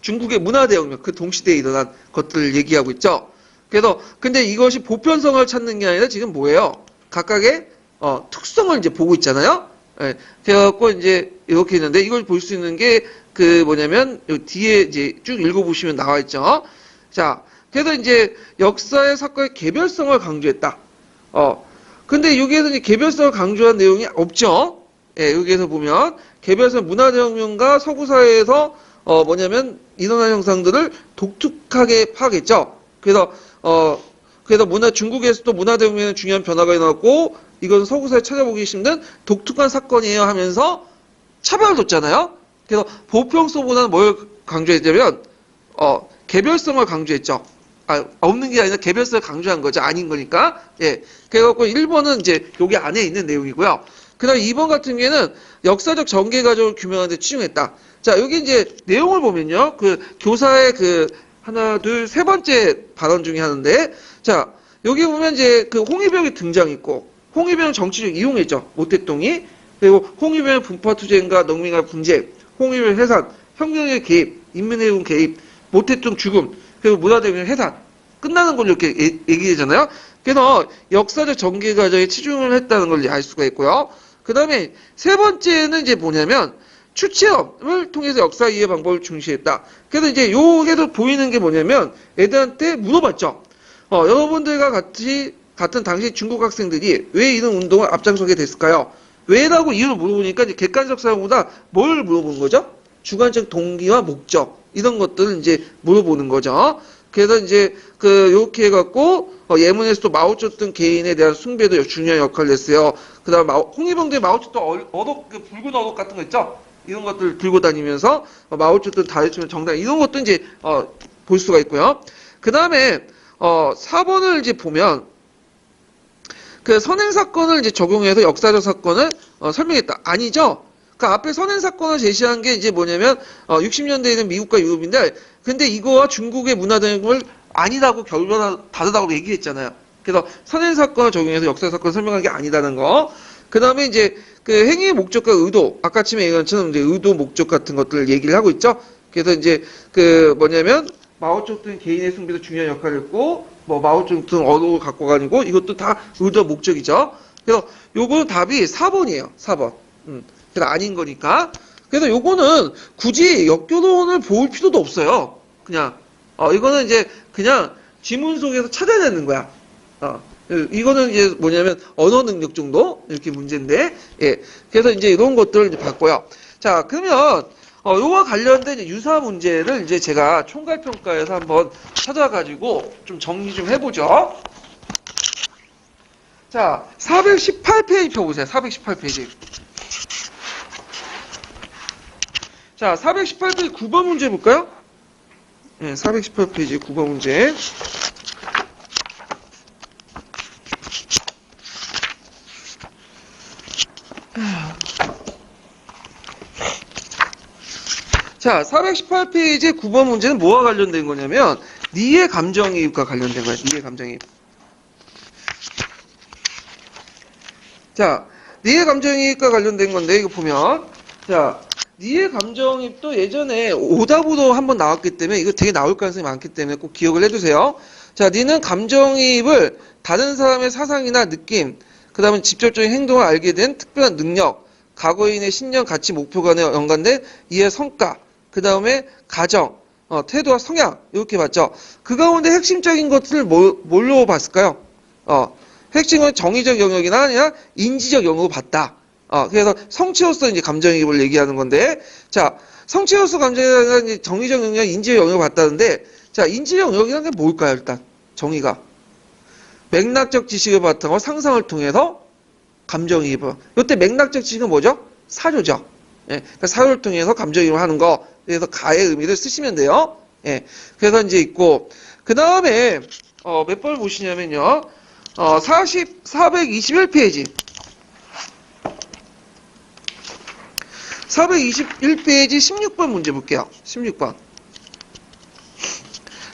중국의 문화대혁명, 그 동시대에 일어난 것들을 얘기하고 있죠. 그래서, 근데 이것이 보편성을 찾는 게 아니라 지금 뭐예요? 각각의, 특성을 이제 보고 있잖아요? 예. 그래갖고 이제 이렇게 있는데 이걸 볼 수 있는 게 그 뭐냐면, 여기 뒤에 이제 쭉 읽어보시면 나와 있죠. 자, 그래서 이제 역사의 사건의 개별성을 강조했다. 근데 여기에서 이제 개별성을 강조한 내용이 없죠? 예, 여기에서 보면, 개별성 문화대혁명과 서구사회에서 뭐냐면, 일어난 형상들을 독특하게 파악했죠. 그래서 중국에서도 문화대혁명에 중요한 변화가 일어났고, 이건 서구사회 찾아보기 힘든 독특한 사건이에요 하면서 차별을 뒀잖아요. 그래서 보편성보다는 뭘 강조했냐면, 개별성을 강조했죠. 없는 게 아니라 개별성을 강조한 거죠. 아닌 거니까. 예. 그래갖고 1번은 이제 여기 안에 있는 내용이고요. 그 다음 2번 같은 경우에는 역사적 전개 과정을 규명하는 데 치중했다. 자, 여기 이제 내용을 보면요. 그 교사의 그 하나, 둘, 세 번째 발언 중에 하는데, 자, 여기 보면 이제 그 홍위병이 등장했고, 홍위병 정치적 이용했죠. 모택동이. 그리고 홍위병 분파투쟁과 농민과 분쟁, 홍위병 해산, 혁명의 개입, 인민해군 개입, 모택동 죽음, 그리고 문화대혁명 해산. 끝나는 걸로 이렇게 얘기하잖아요. 그래서 역사적 전개 과정에 치중을 했다는 걸 알 수가 있고요. 그 다음에 세 번째는 이제 뭐냐면, 추체험을 통해서 역사 이해 방법을 중시했다. 그래서 이제 요게도 보이는 게 뭐냐면 애들한테 물어봤죠. 여러분들과 같은 당시 중국 학생들이 왜 이런 운동을 앞장서게 됐을까요? 왜라고 이유를 물어보니까 이제 객관적 사항보다 뭘 물어보는 거죠? 주관적 동기와 목적 이런 것들을 이제 물어보는 거죠. 그래서 이제 요렇게 해갖고 예문에서도 마오쩌둥 개인에 대한 숭배도 중요한 역할을 했어요. 그다음 홍위병대 마오쩌둥 어록 그 붉은 어록 같은 거 있죠? 이런 것들 들고 다니면서 마오쩌둥 다해주면 정당 이런 것도 이제 볼 수가 있고요. 그 다음에 4번을 이제 보면 그 선행 사건을 이제 적용해서 역사적 사건을 설명했다. 아니죠? 그 앞에 선행 사건을 제시한 게 이제 뭐냐면 60년대에는 미국과 유럽인데 근데 이거와 중국의 문화대혁명을 아니라고 결론 다르다고 얘기했잖아요. 그래서 선행 사건을 적용해서 역사 사건을 설명한 게 아니다는 거. 그 다음에 이제 그 행위의 목적과 의도, 아까 처음에 얘기한 것처럼 이제 의도, 목적 같은 것들을 얘기를 하고 있죠. 그래서 이제 그 뭐냐면 마오쩌둥 개인의 숭배도 중요한 역할을 했고, 뭐 마오쩌둥 언어를 갖고 가지고 이것도 다 의도, 목적이죠. 그래서 요거는 답이 4번이에요. 4번. 그래서 아닌 거니까. 그래서 요거는 굳이 역교론을 볼 필요도 없어요. 그냥 이거는 이제 그냥 지문 속에서 찾아내는 거야. 이거는 이제 뭐냐면 언어 능력 정도 이렇게 문제인데, 예. 그래서 이제 이런 것들을 이제 봤고요. 자, 그러면 요와 관련된 이제 유사 문제를 이제 제가 총괄평가에서 한번 찾아가지고 좀 정리 좀 해보죠. 자, 418페이지 펴보세요. 418페이지. 자, 418페이지 9번 문제 볼까요? 네, 418페이지 9번 문제. 자, 418페이지 9번 문제는 뭐와 관련된 거냐면 니의 감정이입과 관련된 거예요. 니의 감정이입. 자, 니의 감정이입과 관련된 건데 이거 보면 자, 니의 감정이입도 예전에 오답으로 한번 나왔기 때문에 이거 되게 나올 가능성이 많기 때문에 꼭 기억을 해두세요. 자, 니는 감정이입을 다른 사람의 사상이나 느낌, 그 다음에 직접적인 행동을 알게 된 특별한 능력, 과거인의 신념, 가치, 목표가 연관된 이의 성과, 그 다음에 가정, 태도와 성향 이렇게 봤죠. 그 가운데 핵심적인 것을 뭘로 봤을까요? 핵심은 정의적 영역이나 아니라 인지적 영역으로 봤다. 그래서 성취로서 이제 감정이입을 얘기하는 건데, 자, 성취로서 감정이입은 이제 정의적 영역, 인지적 영역을 봤다는데, 자, 인지적 영역이라는 게 뭘까요, 일단? 정의가. 맥락적 지식을 바탕으로 상상을 통해서 감정이입을. 이때 맥락적 지식은 뭐죠? 사료죠. 예, 그러니까 사료를 통해서 감정이입을 하는 거. 그래서 가의 의미를 쓰시면 돼요. 예, 그래서 이제 있고, 그 다음에, 몇 번 보시냐면요. 421페이지. 421페이지 16번 문제 볼게요. 16번.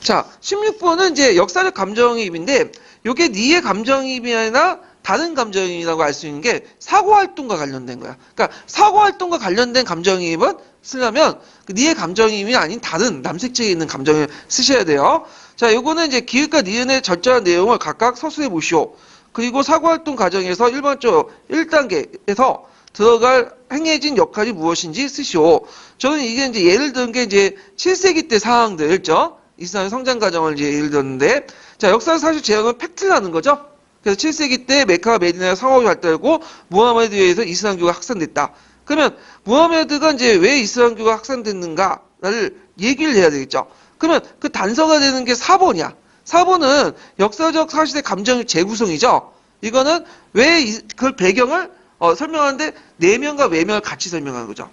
자, 16번은 이제 역사적 감정이입인데, 요게 니의 감정이입이 아니라 다른 감정이입이라고 알 수 있는 게 사고활동과 관련된 거야. 그러니까 사고활동과 관련된 감정이입은 쓰려면 니의 감정이입이 아닌 다른 남색책에 있는 감정을 쓰셔야 돼요. 자, 요거는 이제 기획과 니은의 절제한 내용을 각각 서술해 보시오. 그리고 사고활동 과정에서 일반적으로 1단계에서 들어갈 행해진 역할이 무엇인지 쓰시오. 저는 이게 이제 예를 든 게 이제 7세기 때 상황들, 있죠? 이스라엘 성장 과정을 이제 예를 들었는데, 자, 역사 사실 제약은 팩트라는 거죠? 그래서 7세기 때 메카와 메디나가 상업이 발달하고 무하메드에 의해서 이슬람교가 확산됐다. 그러면 무하메드가 이제 왜 이슬람교가 확산됐는가를 얘기를 해야 되겠죠? 그러면 그 단서가 되는 게 4번이야. 4번은 역사적 사실의 감정의 재구성이죠? 이거는 왜 그 배경을 설명하는데 내면과 외면을 같이 설명하는 거죠.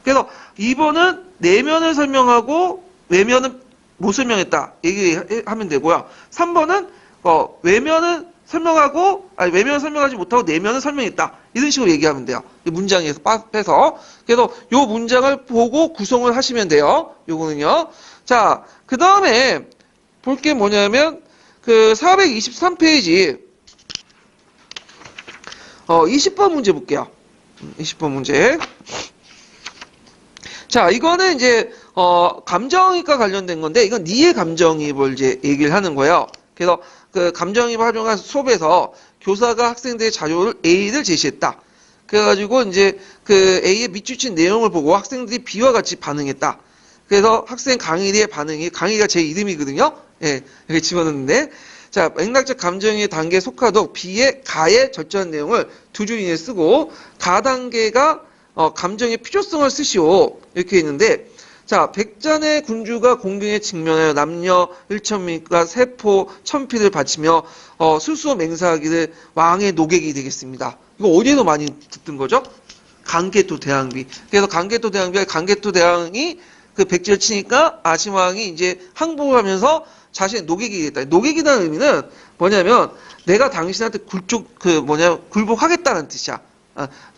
그래서 2번은 내면을 설명하고 외면은 못 설명했다. 얘기하면 되고요. 3번은 외면은 설명하고 외면을 설명하지 못하고 내면을 설명했다. 이런 식으로 얘기하면 돼요. 이 문장에서 빼서. 그래서 요 문장을 보고 구성을 하시면 돼요. 요거는요. 자, 그 다음에 볼 게 뭐냐면 그 423페이지 20번 문제 볼게요. 20번 문제. 자, 이거는 이제 감정이입과 관련된 건데 이건 니의 감정이입을 이제 얘기를 하는 거예요. 그래서 그 감정이입을 활용한 수업에서 교사가 학생들의 자료를 A를 제시했다. 그래가지고 이제 그 A의 밑줄친 내용을 보고 학생들이 B와 같이 반응했다. 그래서 학생 강의의 반응이 강의가 제 이름이거든요. 예, 이렇게 집어넣는데 자, 맥락적 감정의 단계에 속하도록 B의 가의 절제한 내용을 두 줄 이내에 쓰고 가 단계가 감정의 필요성을 쓰시오. 이렇게 있는데 자, 백잔의 군주가 공경에 직면하여 남녀 일천민과 세포 천피를 바치며 스스로 맹세하기를 왕의 노객이 되겠습니다. 이거 어디에서 많이 듣던 거죠? 강개토 대항비. 그래서 강개토 대항이 그 백제를 치니까 아시왕이 이제 항복을 하면서 자신의 노객이 되겠다. 노객이라는 의미는 뭐냐면 내가 당신한테 굴복하겠다는 뜻이야.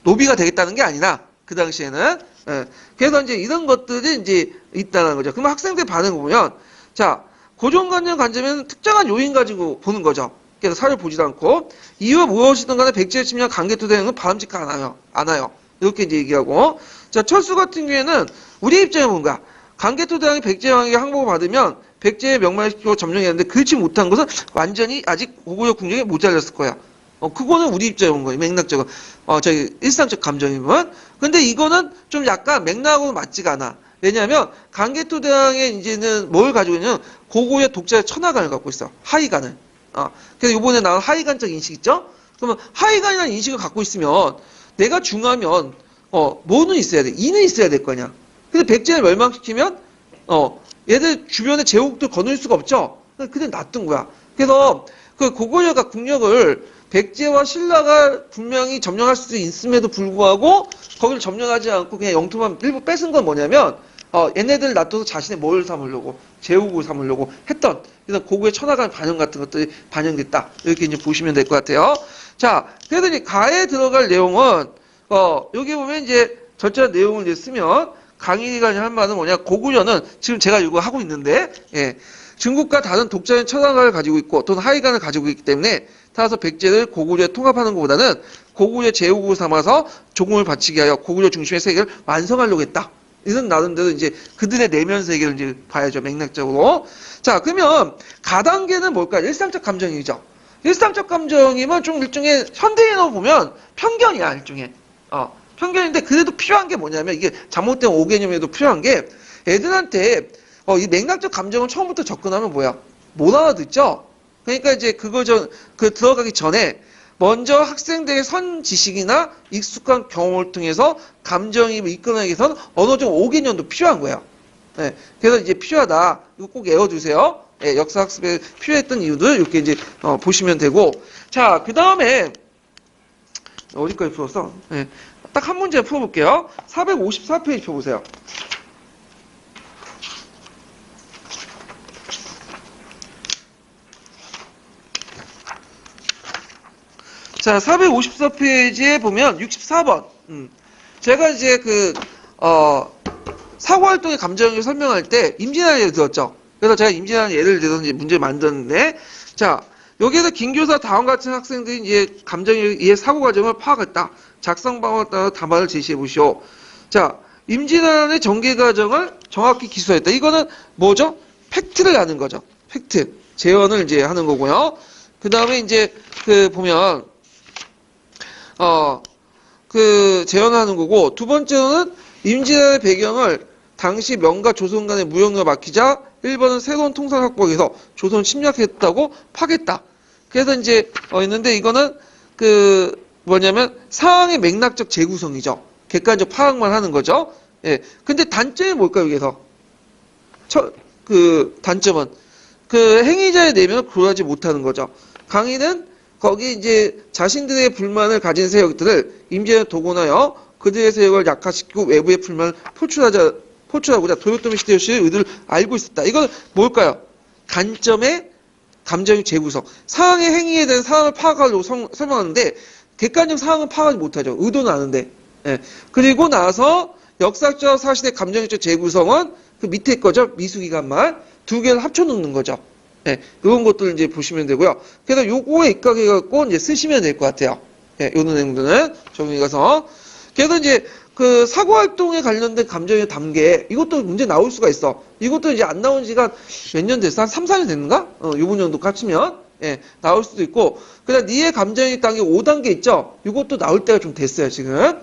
노비가 되겠다는 게 아니라 그 당시에는. 그래서 이제 이런 것들이 이제 있다는 거죠. 그럼 학생들 반응을 보면 자, 고정관념 관점에는 특정한 요인 가지고 보는 거죠. 그래서 사를 보지도 않고 이유가 무엇이든 간에 백제를 치면 강개토 대항은 바람직하지 않아요. 이렇게 이제 얘기하고 자, 철수 같은 경우에는 우리 입장에 뭔가 강개토 대항이 백제 왕에게 항복을 받으면 백제의 명망을 시키고 점령했는데 그렇지 못한 것은 완전히 아직 고구려 궁정에 모자랐을 거야. 그거는 우리 입장인 거예요. 맥락적으로. 저기 일상적 감정이면. 근데 이거는 좀 약간 맥락하고는 맞지가 않아. 왜냐하면 강개토대왕의 이제는 뭘 가지고 있냐면 고고의 독자의 천하관을 갖고 있어. 하이관을. 그래서 이번에 나온 하이관적 인식 있죠? 그러면 하이관이라는 인식을 갖고 있으면 내가 중하면 뭐는 있어야 돼? 이는 있어야 될 거냐. 근데 백제를 멸망시키면 얘들 주변에 제국들 거느릴 수가 없죠. 그냥 놔둔 거야. 그래서 그 고구려가 국력을 백제와 신라가 분명히 점령할 수 있음에도 불구하고 거기를 점령하지 않고 그냥 영토만 일부 뺏은 건 뭐냐면 얘네들 놔둬서 자신의 뭘 삼으려고 제국을 삼으려고 했던 그래서 고구려의 천하관 반영 같은 것들이 반영됐다 이렇게 이제 보시면 될 것 같아요. 자, 그래서 이제 가에 들어갈 내용은 여기 보면 이제 절제한 내용을 이제 쓰면 강의가 할 말은 뭐냐 고구려는 지금 제가 이거 하고 있는데 중국과 다른 독자적인 천하관을 가지고 있고 또는 하이관을 가지고 있기 때문에 따라서 백제를 고구려에 통합하는 것보다는 고구려 제국을 삼아서 조공을 바치게 하여 고구려 중심의 세계를 완성하려고 했다. 이건 나름대로 이제 그들의 내면 세계를 이제 봐야죠. 맥락적으로. 자, 그러면 가단계는 뭘까요? 일상적 감정이죠. 일상적 감정이면 좀 일종의 현대인으로 보면 편견이야, 일종의. 편견인데 그래도 필요한 게 뭐냐면 이게 잘못된 오개념에도 필요한 게 애들한테 이 맥락적 감정을 처음부터 접근하면 뭐야? 못 알아듣죠? 그러니까 이제 들어가기 전에 먼저 학생들의 선 지식이나 익숙한 경험을 통해서 감정입을 이끌어내기 위해서는 언어적 오개념도 필요한 거예요. 그래서 이제 필요하다. 이거 꼭 외워두세요. 역사 학습에 필요했던 이유들 이렇게 이제 보시면 되고. 자, 그 다음에 어디까지 풀었어? 딱 한 문제 풀어볼게요. 454페이지 펴보세요. 자, 454페이지에 보면 64번. 제가 이제 사고활동의 감정을 설명할 때 임진왜란 예를 들었죠. 그래서 제가 임진왜란 예를 들어서 이제 문제를 만들었는데, 자, 여기에서 김교사 다음 같은 학생들이 이제 감정에 의해 사고 과정을 파악했다. 작성 방법에 따라 답안을 제시해 보시오. 자, 임진왜란의 전개 과정을 정확히 기술했다. 이거는 뭐죠? 팩트를 아는 거죠. 팩트. 재현을 이제 하는 거고요. 그 다음에 이제 보면 재현하는 거고, 두 번째로는 임진왜란의 배경을 당시 명과 조선 간의 무역을 막히자 1번은 새로운 통상을 확보하기 위해서 조선을 침략했다고 파겠다. 그래서 이제 있는데 이거는 뭐냐면 상황의 맥락적 재구성이죠. 객관적 파악만 하는 거죠. 근데 단점이 뭘까요, 여기서? 단점은 행위자의 내면을 고려하지 못하는 거죠. 강인은 거기 이제 자신들의 불만을 가진 세력들을 임진왜란에 동원하여 그들의 세력을 약화시키고 외부의 불만을 포출하고자 도요토미 히데요시의 의도를 알고 있었다. 이건 뭘까요? 단점의 감정의 재구성. 상황의 행위에 대한 상황을 파악하려고 설명하는데 객관적 상황은 파악하지 못하죠. 의도는 아는데. 그리고 나서 역사적 사실의 감정적 재구성은 그 밑에 거죠. 미수기관말 두 개를 합쳐놓는 거죠. 이런 것들을 이제 보시면 되고요. 그래서 요거에 입각해갖고 이제 쓰시면 될 것 같아요. 요런 내용들은 정리해서. 그래서 이제 사고활동에 관련된 감정의 단계, 이것도 문제 나올 수가 있어. 이것도 이제 안 나온 지가 몇 년 됐어? 한 3, 4년 됐는가? 요번 연도 합치면. 나올 수도 있고. 그 다음, 니의 감정의 단계 5단계 있죠? 이것도 나올 때가 좀 됐어요, 지금.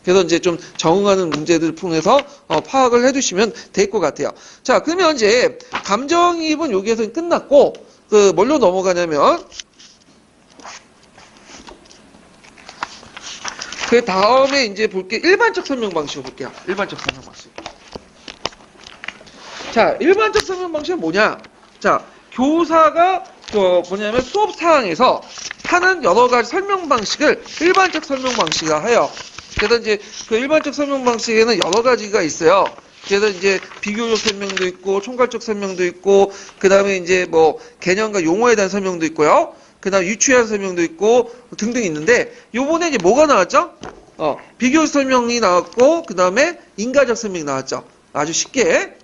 그래서 이제 좀 적응하는 문제들을 통해서, 파악을 해두시면 될 것 같아요. 자, 그러면 이제, 감정이입은 여기에서 끝났고, 뭘로 넘어가냐면, 그 다음에 이제 볼게 일반적 설명 방식을 볼게요. 일반적 설명 방식. 자, 일반적 설명 방식은 뭐냐? 자, 교사가 뭐냐면 수업 상황에서 하는 여러 가지 설명 방식을 일반적 설명 방식이라 해요. 그래서 이제 일반적 설명 방식에는 여러 가지가 있어요. 그래서 이제 비교적 설명도 있고 총괄적 설명도 있고 그 다음에 이제 뭐 개념과 용어에 대한 설명도 있고요. 그 다음 유추한 설명도 있고 등등 있는데 요번에 이제 뭐가 나왔죠? 비교 설명이 나왔고 그 다음에 인가적 설명이 나왔죠. 아주 쉽게.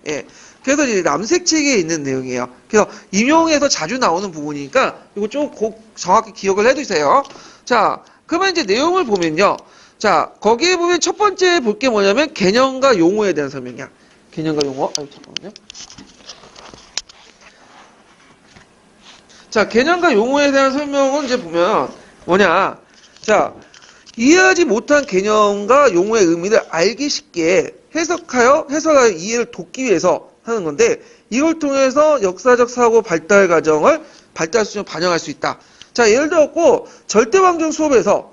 그래서 이제 남색책에 있는 내용이에요. 그래서 임용에서 자주 나오는 부분이니까 이거 좀 꼭 정확히 기억을 해두세요. 자, 그러면 이제 내용을 보면요. 자, 거기에 보면 첫 번째 볼 게 뭐냐면 개념과 용어에 대한 설명이야. 개념과 용어. 잠깐만요. 자, 개념과 용어에 대한 설명은 이제 보면 뭐냐? 자, 이해하지 못한 개념과 용어의 의미를 알기 쉽게 해석하여 이해를 돕기 위해서 하는 건데, 이걸 통해서 역사적 사고 발달 과정을 발달 수준을 반영할 수 있다. 자, 예를 들었고, 절대왕정 수업에서,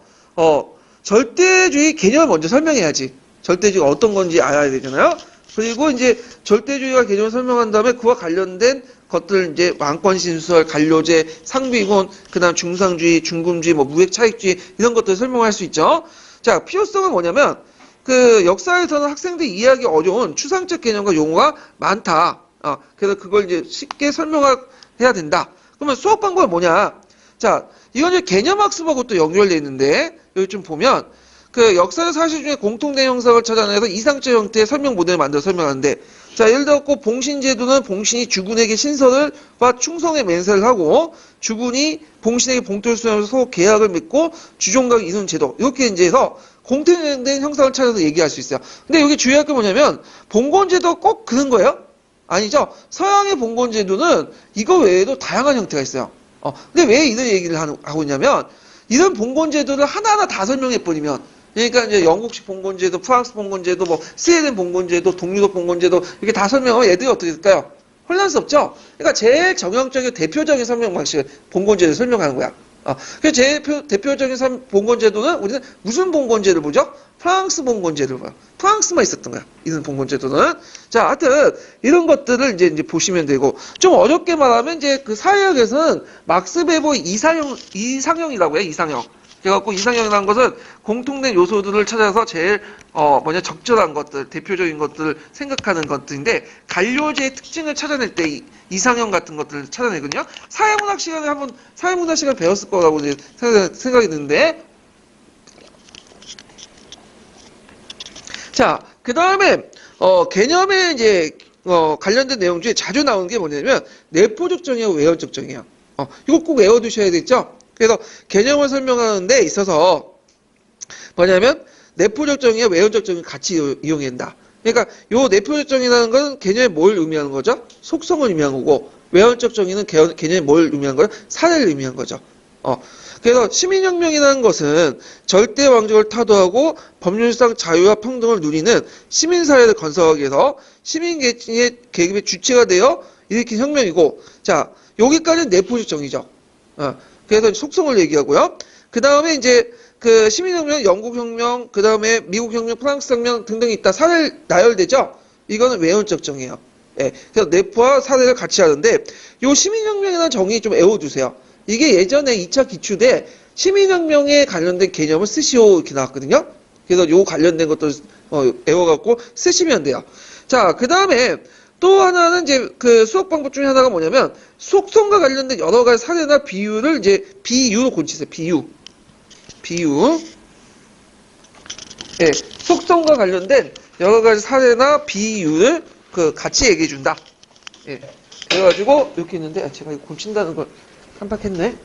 절대주의 개념을 먼저 설명해야지. 절대주의가 어떤 건지 알아야 되잖아요. 그리고 이제 절대주의가 개념을 설명한 다음에 그와 관련된 것들 이제 왕권신설, 간료제, 상비군, 그다음 중상주의, 중금주의, 뭐 무액차익주의 이런 것들을 설명할 수 있죠. 자, 필요성은 뭐냐면 그 역사에서는 학생들이 이해하기 어려운 추상적 개념과 용어가 많다. 그래서 그걸 이제 쉽게 설명해야 된다. 그러면 수업 방법은 뭐냐? 자, 이건 이제 개념학습하고 또 연결되어 있는데 여기 좀 보면 그 역사의 사실 중에 공통된 형상을 찾아내서 이상적 형태의 설명 모델을 만들어 설명하는데, 자, 예를 들어 봉신제도는 봉신이 주군에게 신설과 충성의 맹세를 하고 주군이 봉신에게 봉투를 수행하면서 서로 계약을 맺고 주종각 이순 제도 이렇게 이제 해서 공통된 형상을 찾아서 얘기할 수 있어요. 근데 여기 주의할 게 뭐냐면 봉건제도 꼭 그런 거예요? 아니죠. 서양의 봉건제도는 이거 외에도 다양한 형태가 있어요. 근데 왜 이런 얘기를 하고 있냐면 이런 봉건제도를 하나하나 다 설명해버리면, 그러니까 이제 영국식 봉건제도, 프랑스 봉건제도, 뭐 스웨덴 봉건제도, 동유럽 봉건제도 이렇게 다 설명하면 애들이 어떻게 될까요? 혼란스럽죠? 그러니까 제일 정형적인 대표적인 설명 방식을 봉건제도를 설명하는 거야. 그래서 제일 대표적인 봉건제도는 우리는 무슨 봉건제를 보죠? 프랑스 봉건제를 봐요. 프랑스만 있었던 거야. 이런 봉건제도는. 자, 하여튼 이런 것들을 이제 보시면 되고, 좀 어렵게 말하면 이제 그 사회학에서는 막스 베버의 이상형이라고 해요. 이상형. 그래갖고 이상형이라는 것은 공통된 요소들을 찾아서 제일 적절한 것들, 대표적인 것들을 생각하는 것들인데, 간료제의 특징을 찾아낼 때 이상형 같은 것들을 찾아내거든요. 사회문학 시간에 배웠을 거라고 이제 생각이 드는데, 자, 그 다음에 개념에 이제 관련된 내용 중에 자주 나오는 게 뭐냐면 내포적 정의하고 외연적 정의야. 이거 꼭 외워두셔야 되겠죠? 그래서 개념을 설명하는 데 있어서 뭐냐면 내포적 정의와 외연적 정의를 같이 이용해야 된다. 그러니까 요 내포적 정의라는 건 개념에 뭘 의미하는 거죠? 속성을 의미하는 거고, 외연적 정의는 개념에 뭘 의미하는 거예요? 사례를 의미하는 거죠. 그래서 시민혁명이라는 것은 절대 왕족을 타도하고 법률상 자유와 평등을 누리는 시민사회를 건설하기 위해서 시민계층의 계급의 주체가 되어 일으킨 혁명이고, 자, 여기까지는 내포적 정의죠. 그래서 속성을 얘기하고요. 그 다음에 이제 그 시민혁명, 영국혁명, 그 다음에 미국혁명, 프랑스혁명 등등이 있다. 사례를 나열되죠? 이거는 외연적 정의예요. 예, 그래서 내포와 사례를 같이 하는데, 요 시민혁명이라는 정의 좀 외워두세요. 이게 예전에 2차 기출에 시민혁명에 관련된 개념을 쓰시오 이렇게 나왔거든요. 그래서 요 관련된 것들 외워갖고 쓰시면 돼요. 자, 그 다음에 또 하나는 이제 그 수업 방법 중에 하나가 뭐냐면 속성과 관련된 여러 가지 사례나 비유를 이제 비유로 고치세요. 비유. 예, 속성과 관련된 여러 가지 사례나 비유를 같이 얘기해 준다. 예. 그래가지고 이렇게 있는데 제가 이거 고친다는 걸 깜빡했네.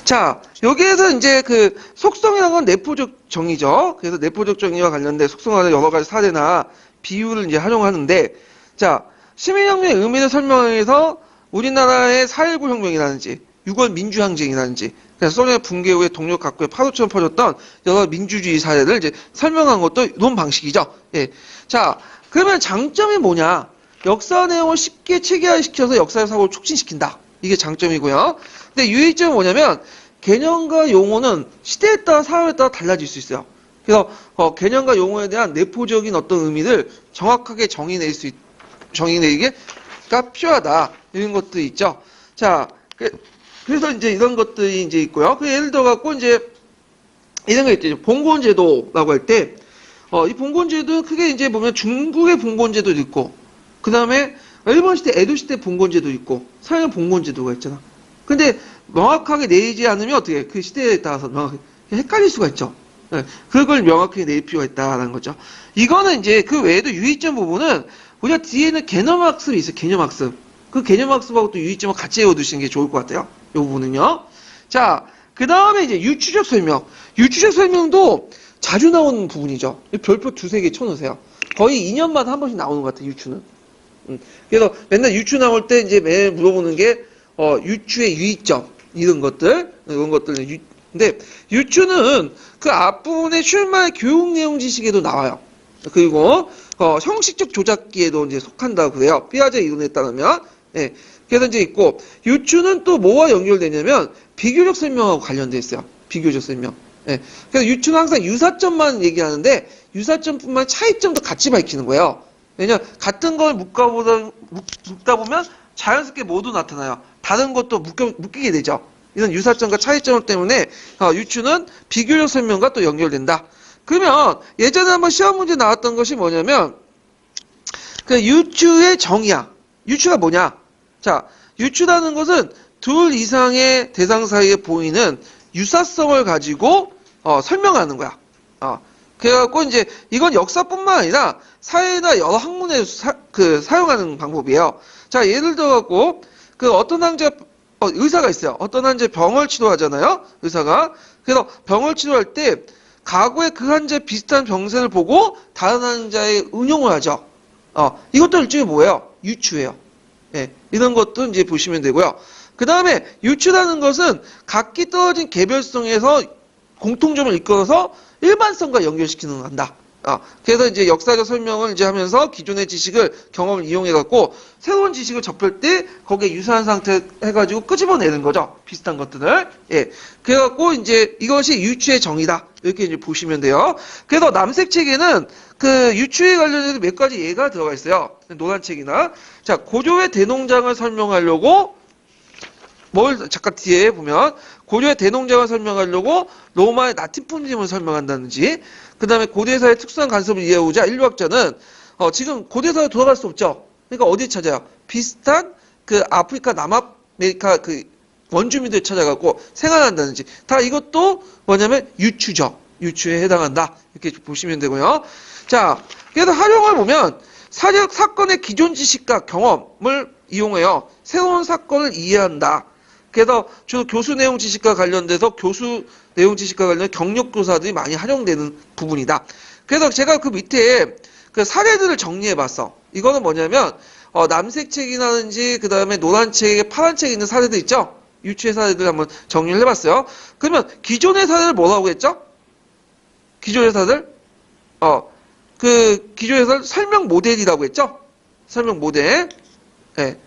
자, 여기에서 이제 그 속성이라는 건 내포적 정의죠. 그래서 내포적 정의와 관련된 속성하는 여러 가지 사례나 비유를 이제 활용하는데, 자, 시민혁명의 의미를 설명하기 위해서 우리나라의 4.19 혁명이라든지 6월 민주항쟁이라든지 그래서 소련 붕괴 후에 동력 각국에 파도처럼 퍼졌던 여러 민주주의 사례를 이제 설명한 것도 이런 방식이죠. 예. 자, 그러면 장점이 뭐냐? 역사 내용을 쉽게 체계화시켜서 역사의 사고를 촉진시킨다. 이게 장점이고요. 근데 유의점은 뭐냐면 개념과 용어는 시대에 따라 사회에 따라 달라질 수 있어요. 그래서 개념과 용어에 대한 내포적인 어떤 의미를 정확하게 정의내기가 필요하다. 이런 것도 있죠. 자, 그래서 이제 이런 것들이 이제 있고요. 예를 들어 갖고 이제 이런 거 있죠. 봉건제도라고 할 때, 이 봉건제도는 크게 이제 보면 중국의 봉건제도도 있고, 그 다음에 일본 시대, 에도 시대 봉건제도 있고, 서양 봉건제도가 있잖아. 근데 명확하게 내리지 않으면 어떻게 그 시대에 따라서 명확하게 헷갈릴 수가 있죠. 네, 그걸 명확하게 내릴 필요가 있다는 거죠. 이거는 이제 그 외에도 유의점 부분은 우리가 뒤에는 개념학습이 있어요. 개념학습. 그 개념학습하고 또 유의점을 같이 외워두시는 게 좋을 것 같아요. 이 부분은요. 자, 그 다음에 이제 유추적 설명. 유추적 설명도 자주 나오는 부분이죠. 별표 두세 개 쳐놓으세요. 거의 2년마다 한 번씩 나오는 것 같아요. 유추는. 그래서 맨날 유추 나올 때 이제 매일 물어보는 게, 유추의 유의점, 이런 것들, 근데 유추는 그 앞부분에 출마의 교육 내용 지식에도 나와요. 그리고, 형식적 조작기에도 이제 속한다고 그래요. 삐아제 이론에 따르면. 예. 그래서 이제 있고, 유추는 또 뭐와 연결되냐면, 비교적 설명하고 관련돼 있어요. 비교적 설명. 예. 그래서 유추는 항상 유사점만 얘기하는데, 유사점뿐만 차이점도 같이 밝히는 거예요. 왜냐면, 같은 걸 묶다 보면 자연스럽게 모두 나타나요. 다른 것도 묶이게 되죠. 이런 유사점과 차이점 때문에, 유추는 비교적 설명과 또 연결된다. 그러면, 예전에 한번 시험 문제 나왔던 것이 뭐냐면, 그 유추의 정의야. 유추가 뭐냐? 자, 유추라는 것은 둘 이상의 대상 사이에 보이는 유사성을 가지고 설명하는 거야. 그래갖고 이제 이건 역사뿐만 아니라 사회나 여러 학문에 사용하는 방법이에요. 자, 예를 들어갖고 그 어떤 환자 의사가 있어요. 어떤 환자 병을 치료하잖아요. 의사가. 그래서 병을 치료할 때 과거에 그 환자의 비슷한 병세를 보고 다른 환자에 응용을 하죠. 이것도 일종의 뭐예요? 유추예요. 예, 이런 것도 이제 보시면 되고요. 그 다음에 유추라는 것은 각기 떨어진 개별성에서 공통점을 이끌어서 일반성과 연결시키는 걸 한다. 그래서 이제 역사적 설명을 이제 하면서 기존의 지식을, 경험을 이용해갖고 새로운 지식을 접할 때 거기에 유사한 상태 해가지고 끄집어내는 거죠. 비슷한 것들을. 예. 그래갖고 이제 이것이 유추의 정의다. 이렇게 이제 보시면 돼요. 그래서 남색 책에는 그 유추에 관련해서 몇 가지 예가 들어가 있어요. 노란 책이나. 자, 고조의 대농장을 설명하려고 잠깐 뒤에 보면 고려의 대농장을 설명하려고 로마의 나티품림을 설명한다든지, 그 다음에 고대사의 특수한 간섭을 이해하고자 인류학자는 지금 고대사에 돌아갈 수 없죠. 그러니까 어디 찾아요? 비슷한 그 아프리카, 남아메리카 그 원주민들 찾아가고 생활한다든지, 다 이것도 뭐냐면 유추죠. 유추에 해당한다. 이렇게 보시면 되고요. 자, 그래서 활용을 보면 사건의 기존 지식과 경험을 이용해요. 새로운 사건을 이해한다. 그래서 주로 교수 내용 지식과 관련돼서 교수 내용 지식과 관련 경력 교사들이 많이 활용되는 부분이다. 그래서 제가 그 밑에 그 사례들을 정리해 봤어. 이거는 뭐냐면 남색 책이라든지 그 다음에 노란 책에 파란 책에 있는 사례들 있죠? 유추의 사례들 한번 정리를 해봤어요. 그러면 기존의 사례를 뭐라고 했죠? 기존의 사례들? 그 기존의 사례를 설명 모델이라고 했죠? 설명 모델. 네.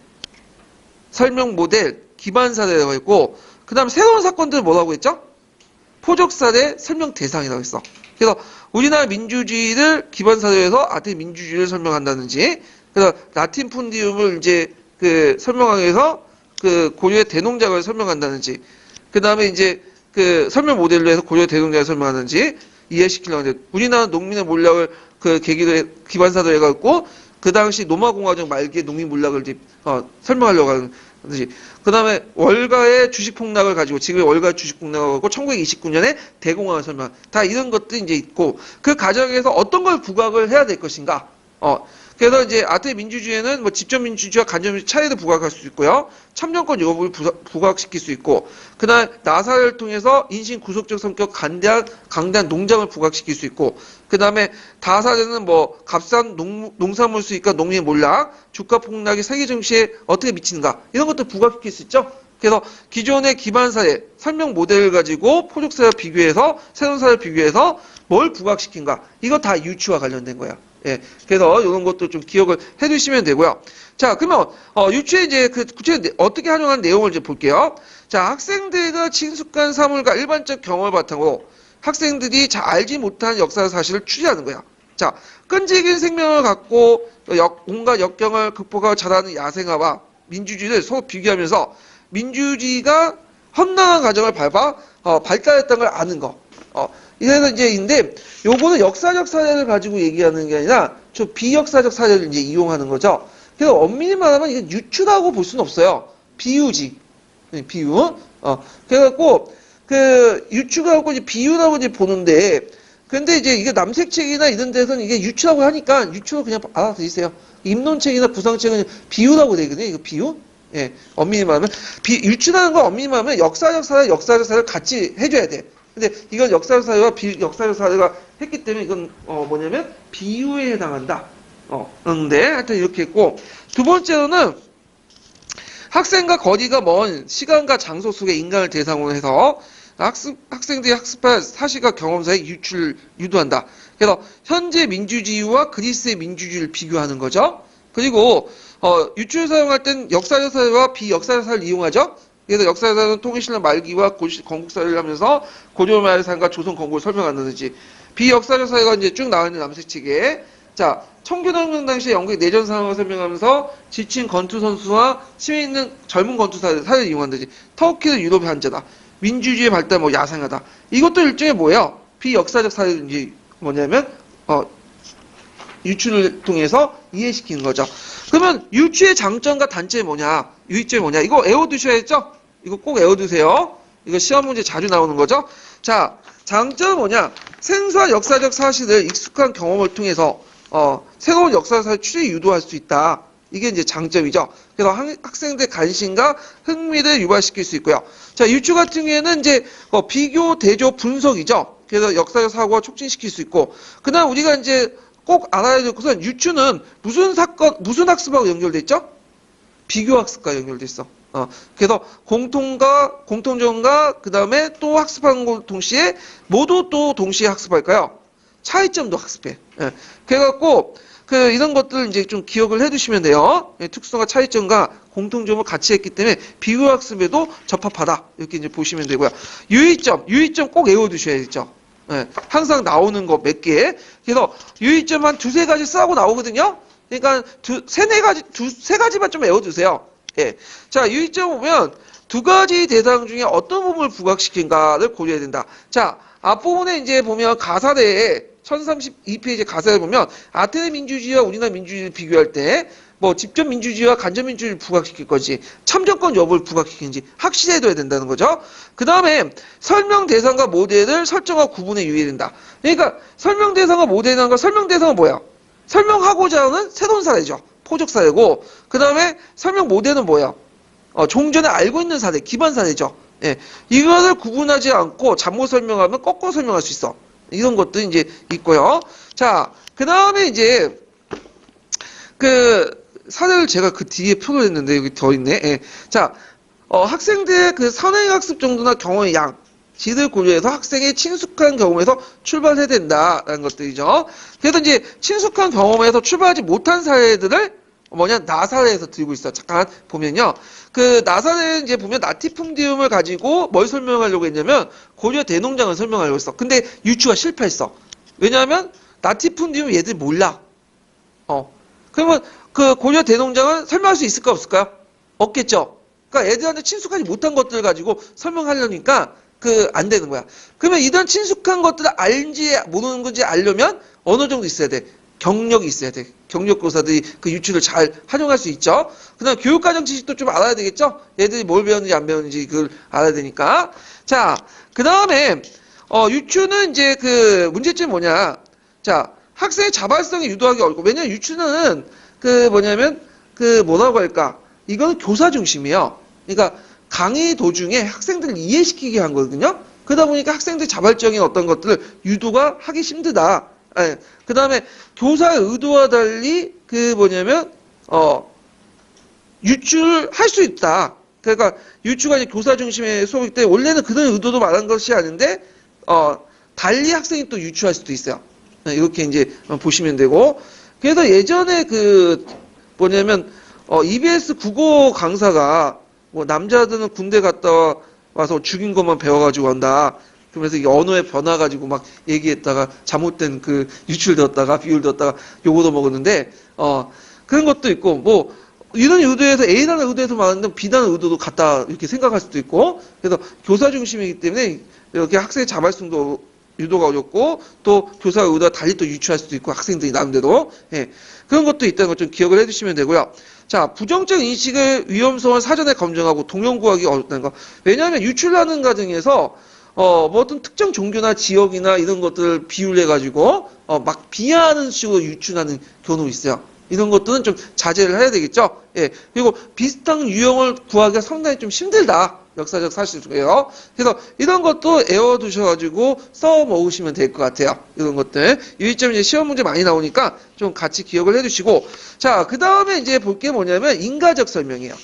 설명 모델. 기반 사례라고 했고, 그 다음 새로운 사건들은 뭐라고 했죠? 포적 사례 설명 대상이라고 했어. 그래서 우리나라 민주주의를 기반 사례에서 아테네 민주주의를 설명한다든지, 그래서 라틴 푼디움을 이제 그 설명하기 위해서 그 고려의 대농장을 설명한다든지, 그 다음에 이제 그 설명 모델로 해서 고려의 대농장을 설명하는지 이해시키려고 하는데, 우리나라 농민의 몰락을 그 계기로 기반 사례로 해갖고 그 당시 노마 공화정 말기에 농민 몰락을 설명하려고 하는. 그 다음에 월가의 주식 폭락을 가지고, 지금의 월가의 주식 폭락을 갖고 1929년에 대공황을 설명, 다 이런 것들이 이제 있고, 그 과정에서 어떤 걸 부각을 해야 될 것인가. 그래서 이제 아테네 민주주의에는 뭐 직접 민주주의와 간접 민주주의 차이도 부각할 수 있고요. 참정권 여부를 부각시킬 수 있고, 그 다음에 나사를 통해서 인신 구속적 성격 강대한 농장을 부각시킬 수 있고, 그 다음에 다사례는 뭐 값싼 농산물 수입과 농민의 몰락, 주가 폭락이 세계 증시에 어떻게 미치는가, 이런 것들 부각시킬 수 있죠. 그래서 기존의 기반 사례, 설명 모델을 가지고 포적 사례와 비교해서, 새로운 사례를 비교해서 뭘 부각시킨가, 이거 다 유추와 관련된 거야. 예, 그래서 이런 것도 좀 기억을 해두시면 되고요. 자, 그러면 유추에 이제 그 구체적으로 어떻게 활용하는 내용을 이제 볼게요. 자, 학생들과 친숙한 사물과 일반적 경험을 바탕으로 학생들이 잘 알지 못한 역사 사실을 추리하는 거야. 자, 끈질긴 생명을 갖고 온갖 역경을 극복하고 자라는 야생화와 민주주의를 서로 비교하면서 민주주의가 험난한 과정을 밟아 발달했다는 걸 아는 거. 이래서 이제 인데 요거는 역사적 사례를 가지고 얘기하는 게 아니라 좀 비역사적 사례를 이제 이용하는 거죠. 그래서 엄밀히 말하면 이게 유추라고 볼 수는 없어요. 비유지. 네, 비유. 그래갖고 그 유추가 하고 이제 비유라고 이제 보는데, 근데 이제 이게 남색책이나 이런 데서는 이게 유추라고 하니까 유추로 그냥 알아들으세요. 입론책이나 구상책은 비유라고 되거든요. 이거 비유. 예, 엄밀히 말하면 유추라는 건 엄밀히 말하면 역사적 사례를 같이 해줘야 돼. 근데 이건 역사적 사례와 비역사적 사례가 했기 때문에 이건 뭐냐면 비유에 해당한다. 근데 하여튼 이렇게 했고, 두 번째로는 학생과 거리가 먼 시간과 장소 속의 인간을 대상으로 해서 학생들이 학습할 사실과 경험사의 유출을 유도한다. 그래서 현재 민주주의와 그리스의 민주주의를 비교하는 거죠. 그리고 유출을 사용할 땐 역사서와 비역사서를 이용하죠. 그래서 역사서는 통일신라 말기와 건국사를 하면서 고려말의 삶과 조선 건국을 설명한다든지, 비역사서가 이제 쭉 나와 있는 남색책에, 자, 청교동명 당시 영국의 내전 상황을 설명하면서 지친 건투 선수와 심해 있는 젊은 건투사를 이용한다든지, 터키는 유럽의 한자다, 민주주의의 발달 야생하다. 이것도 일종의 뭐예요? 비역사적 사례인지 뭐냐면 유출을 통해서 이해시키는 거죠. 그러면 유추의 장점과 단점이 뭐냐? 유익점이 뭐냐? 이거 외워두셔야겠죠? 이거 꼭 외워두세요. 이거 시험 문제 자주 나오는 거죠? 자, 장점은 뭐냐? 생소한 역사적 사실을 익숙한 경험을 통해서 새로운 역사사를 추리에 유도할 수 있다. 이게 이제 장점이죠. 그래서 학생들의 관심과 흥미를 유발시킬 수 있고요. 자, 유추 같은 경우에는 이제 비교, 대조, 분석이죠. 그래서 역사적 사고가 촉진시킬 수 있고, 그다음 우리가 이제 꼭 알아야 될 것은 유추는 무슨 학습하고 연결돼 있죠? 비교 학습과 연결돼 있어. 그래서 공통점과 그다음에 또 학습하는 것 동시에 모두 또 동시에 학습할까요? 차이점도 학습해. 예. 그래갖고 이런 것들 이제 좀 기억을 해두시면 돼요. 예, 특성과 차이점과 공통점을 같이 했기 때문에 비교 학습에도 적합하다. 이렇게 이제 보시면 되고요. 유의점 꼭 외워두셔야겠죠. 예, 항상 나오는 거 몇 개. 그래서 유의점 한 두세 가지 쓰고 나오거든요. 그러니까 세 가지만 좀 외워두세요. 예. 자, 유의점 보면 두 가지 대상 중에 어떤 부분을 부각시킨가를 고려해야 된다. 자, 앞부분에 이제 보면 가사대에 1032페이지 가사를 보면 아테네 민주주의와 우리나라 민주주의를 비교할 때 직접 민주주의와 간접 민주주의를 부각시킬 건지 참정권 여부를 부각시키는지 확실해둬야 된다는 거죠. 그 다음에 설명 대상과 모델을 설정하고 구분해 유의해야 된다. 그러니까 설명 대상과 모델이라는 거, 설명 대상은 뭐예요? 설명하고자 하는 새로운 사례죠. 포적 사례고, 그 다음에 설명 모델은 뭐예요? 종전에 알고 있는 사례, 기반 사례죠. 예. 이거를 구분하지 않고 잘못 설명하면 거꾸로 설명할 수 있어. 이런 것도 이제 있고요. 자, 그 다음에 이제 사례를 제가 뒤에 표를 했는데 여기 더 있네. 예. 자, 학생들의 선행학습 정도나 경험의 양, 질을 고려해서 학생의 친숙한 경험에서 출발해야 된다라는 것들이죠. 그래서 이제 친숙한 경험에서 출발하지 못한 사례들을 나사례에서 들고 있어. 잠깐 보면요. 나사례는 이제 보면 나티풍디움을 가지고 뭘 설명하려고 했냐면 고려 대농장을 설명하려고 했어. 근데 유추가 실패했어. 왜냐하면 나티풍디움 얘들 몰라. 그러면 고려 대농장은 설명할 수 있을까 없을까요? 없겠죠. 그러니까 애들한테 친숙하지 못한 것들을 가지고 설명하려니까 안 되는 거야. 그러면 이런 친숙한 것들을 알지 모르는 건지 알려면 어느 정도 있어야 돼. 경력이 있어야 돼. 경력고사들이 유추를 잘 활용할 수 있죠. 그다음 교육과정 지식도 좀 알아야 되겠죠. 얘들이 뭘 배웠는지 안 배웠는지 그걸 알아야 되니까. 자, 그 다음에 유추는 이제 문제점이 뭐냐? 자, 학생의 자발성이 유도하기 어렵고, 왜냐면 유추는 뭐라고 할까? 이거는 교사 중심이에요. 그러니까 강의 도중에 학생들을 이해시키게 한 거거든요. 그러다 보니까 학생들 자발적인 어떤 것들을 유도가 하기 힘들다. 예. 그 다음에 교사의 의도와 달리 유추를 할 수 있다. 그러니까 유추가 이제 교사 중심의 수업이기 때문에 원래는 그런 의도도 말한 것이 아닌데 달리 학생이 또 유추할 수도 있어요. 이렇게 이제 보시면 되고, 그래서 예전에 EBS 국어 강사가 남자들은 군대 갔다 와서 죽인 것만 배워가지고 온다. 그러면서 이 언어의 변화 가지고 막 얘기했다가 잘못된 유추를 들었다가 비유를 들었다가 요거도 먹었는데, 그런 것도 있고, 이런 의도에서 A라는 의도에서 말하는데 B라는 의도도 같다 이렇게 생각할 수도 있고, 그래서 교사 중심이기 때문에 이렇게 학생의 자발성도 유도가 어렵고, 또 교사의 의도와 달리 또 유추할 수도 있고, 학생들이 나름대로. 예. 그런 것도 있다는 걸 좀 기억을 해주시면 되고요. 자, 부정적 인식의 위험성을 사전에 검증하고 동형 구하기 어렵다는 거. 왜냐하면 유출하는 과정에서 어떤 특정 종교나 지역이나 이런 것들을 비유해가지고 막 비하하는 식으로 유출하는 경우가 있어요. 이런 것들은 좀 자제를 해야 되겠죠. 예. 그리고 비슷한 유형을 구하기가 상당히 좀 힘들다. 역사적 사실이에요. 그래서 이런 것도 외워두셔가지고 써 먹으시면 될 것 같아요. 이런 것들. 유의점 이제 시험 문제 많이 나오니까 좀 같이 기억을 해두시고. 자, 그 다음에 이제 볼 게 뭐냐면 인가적 설명이에요.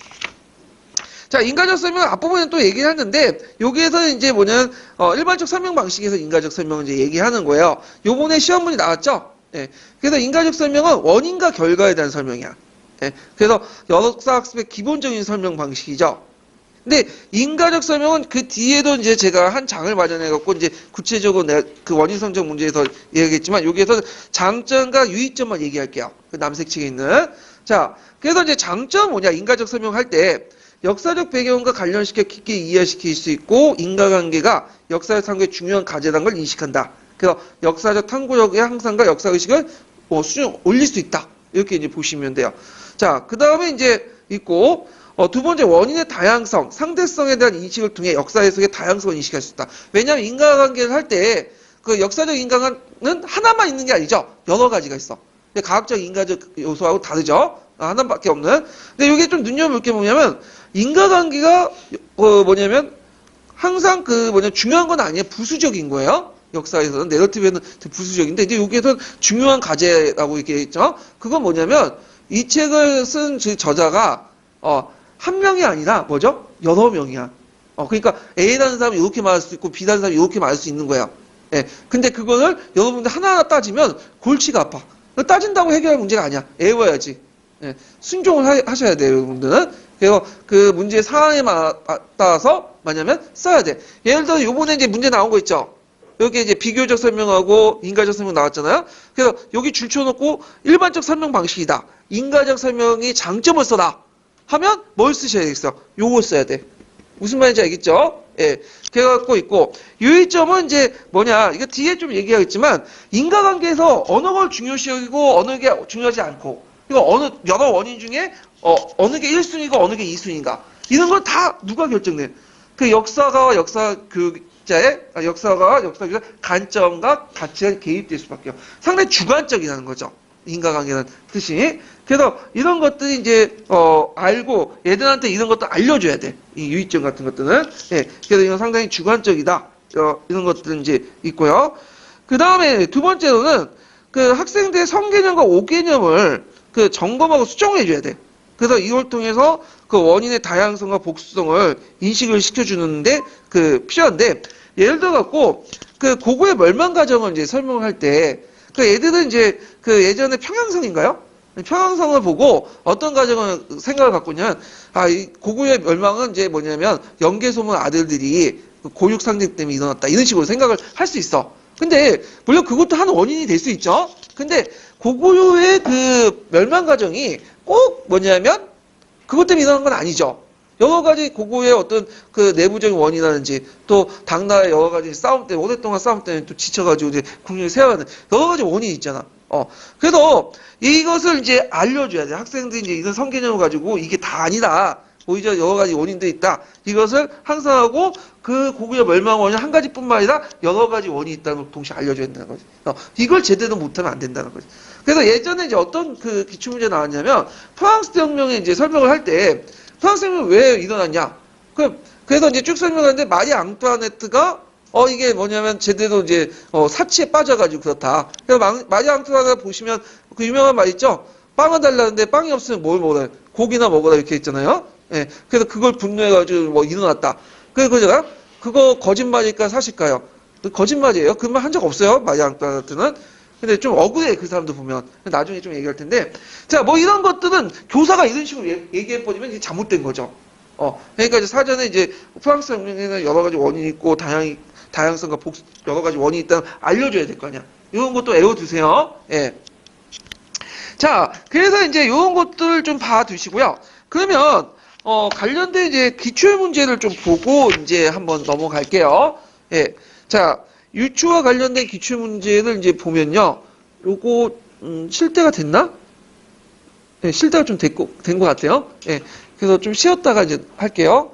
자, 인가적 설명은 앞부분에 또 얘기를 하는데, 여기에서는 이제 뭐냐면, 일반적 설명 방식에서 인가적 설명을 이제 얘기하는 거예요. 요번에 시험 문제 나왔죠? 예. 그래서 인가적 설명은 원인과 결과에 대한 설명이야. 예. 그래서 역사학습의 기본적인 설명 방식이죠. 근데 인가적 설명은 그 뒤에도 이제 제가 한 장을 마련해갖고 이제 구체적으로 내가 그 원인 성적 문제에서 얘기했지만 여기에서 장점과 유의점만 얘기할게요. 그 남색책에 있는. 자, 그래서 이제 장점 뭐냐? 인가적 설명할 때 역사적 배경과 관련시켜 깊게 이해시킬 수 있고 인과관계가 역사적 탐구의 중요한 과제라는 걸 인식한다. 그래서 역사적 탐구력의 향상과 역사의식을 수준 올릴 수 있다. 이렇게 이제 보시면 돼요. 자, 그 다음에 이제 있고 두 번째 원인의 다양성, 상대성에 대한 인식을 통해 역사 해석의 다양성을 인식할 수 있다. 왜냐하면 인과관계를 할 때 그 역사적 인과는 하나만 있는 게 아니죠. 여러 가지가 있어. 근데 과학적 인과적 요소하고 다르죠. 하나밖에 없는. 근데 이게 좀 눈여볼 게 뭐냐면 인과관계가 뭐냐면 항상 중요한 건 아니에요. 부수적인 거예요. 역사에서는 내러티브에는 부수적인데 이제 여기에서는 중요한 과제라고 얘기했죠. 그건 뭐냐면 이 책을 쓴 저자가 한 명이 아니라 뭐죠? 여러 명이야. 그러니까 A라는 사람이 이렇게 말할 수 있고 B라는 사람이 이렇게 말할 수 있는 거예요. 예. 근데 그거를 여러분들 하나하나 따지면 골치가 아파. 따진다고 해결할 문제가 아니야. 외워야지. 예. 순종을 하셔야 돼요, 여러분들은. 그래서 그 문제 상황에 맞따라서 뭐냐면 써야 돼. 예를 들어 요번에 이제 문제 나온 거 있죠. 여기 이제 비교적 설명하고 인과적 설명 나왔잖아요. 그래서 여기 줄쳐놓고 일반적 설명 방식이다. 인과적 설명이 장점을 써라. 하면 뭘 쓰셔야겠어? 요거 써야 돼. 무슨 말인지 알겠죠? 예. 그래갖고 있고, 유의점은 이제 뭐냐, 이거 뒤에 좀 얘기하겠지만, 인과관계에서 어느 걸 중요시 여기고, 어느 게 중요하지 않고, 이거 여러 원인 중에, 어느 게 1순위고, 어느 게 2순위인가. 이런 건 다 누가 결정돼? 그 역사가와 역사가와 역사교사 관점과 가치가 개입될 수밖에 없어요. 상당히 주관적이라는 거죠. 인과관계라는 뜻이. 그래서 이런 것들이 이제 알고 애들한테 이런 것도 알려줘야 돼. 이 유의점 같은 것들은. 예. 그래서 이건 상당히 주관적이다. 이런 것들은 이제 있고요. 그 다음에 두 번째로는 그 학생들의 성개념과 오개념을 그 점검하고 수정을 해줘야 돼. 그래서 이걸 통해서 그 원인의 다양성과 복수성을 인식을 시켜주는데 필요한데 예를 들어 갖고 그 고구의 멸망 과정을 이제 설명할 때 그 애들은 이제 그 예전에 평양성인가요? 평양성을 보고 어떤 과정을 생각을 갖고 있냐면 이 고구의 멸망은 이제 뭐냐면 연개소문 아들들이 고육 상징 때문에 일어났다 이런 식으로 생각을 할 수 있어. 근데 물론 그것도 한 원인이 될 수 있죠. 근데 고구려의 그 멸망 과정이 꼭 뭐냐면 그것 때문에 일어난 건 아니죠. 여러 가지 고구려의 어떤 그 내부적인 원인이라든지 또 당나라의 여러 가지 싸움 때문에 오랫동안 싸움 때문에 또 지쳐가지고 이제 국력이 세워가는 여러 가지 원인이 있잖아. 그래서 이것을 이제 알려줘야 돼. 학생들이 이제 이런 성개념을 가지고 이게 다 아니다. 오히려 여러 가지 원인들이 있다. 이것을 항상하고 그 고구려 멸망 원인 한 가지뿐만 아니라 여러 가지 원인이 있다는 걸 동시에 알려줘야 된다는 거지. 이걸 제대로 못하면 안 된다는 거지. 그래서 예전에 이제 어떤 그 기출문제 나왔냐면 프랑스 혁명에 이제 설명을 할 때 프랑스 혁명이 왜 일어났냐. 그래서 이제 쭉 설명하는데 마리 앙투아네트가 이게 뭐냐면 제대로 이제 사치에 빠져가지고 그렇다. 그래서 마리 앙투아네트 보시면 그 유명한 말 있죠. 빵을 달라는데 빵이 없으면 뭘 먹어라. 고기나 먹어라 이렇게 있잖아요. 예. 그래서 그걸 분노해가지고 뭐 일어났다. 그거잖아. 그거 거짓말일까 사실까요? 거짓말이에요. 그 말 한 적 없어요. 마리 앙투아네트는. 근데 좀 억울해 그 사람도 보면. 나중에 좀 얘기할 텐데. 자, 뭐 이런 것들은 교사가 이런 식으로 얘기해버리면 이게 잘못된 거죠. 그러니까 이제 사전에 이제 프랑스 혁명에는 여러 가지 원인이 있고 다양성과 여러 가지 원인이 있다는 알려줘야 될 거 아니야. 이런 것도 외워두세요. 예. 자, 그래서 이제 이런 것들 좀 봐두시고요. 그러면 관련된 이제 기출 문제를 좀 보고 이제 한번 넘어갈게요. 예. 자, 유추와 관련된 기출 문제를 이제 보면요. 요거 실대가 됐나? 네, 실대가 좀 된 것 같아요. 예. 그래서 좀 쉬었다가 이제 할게요.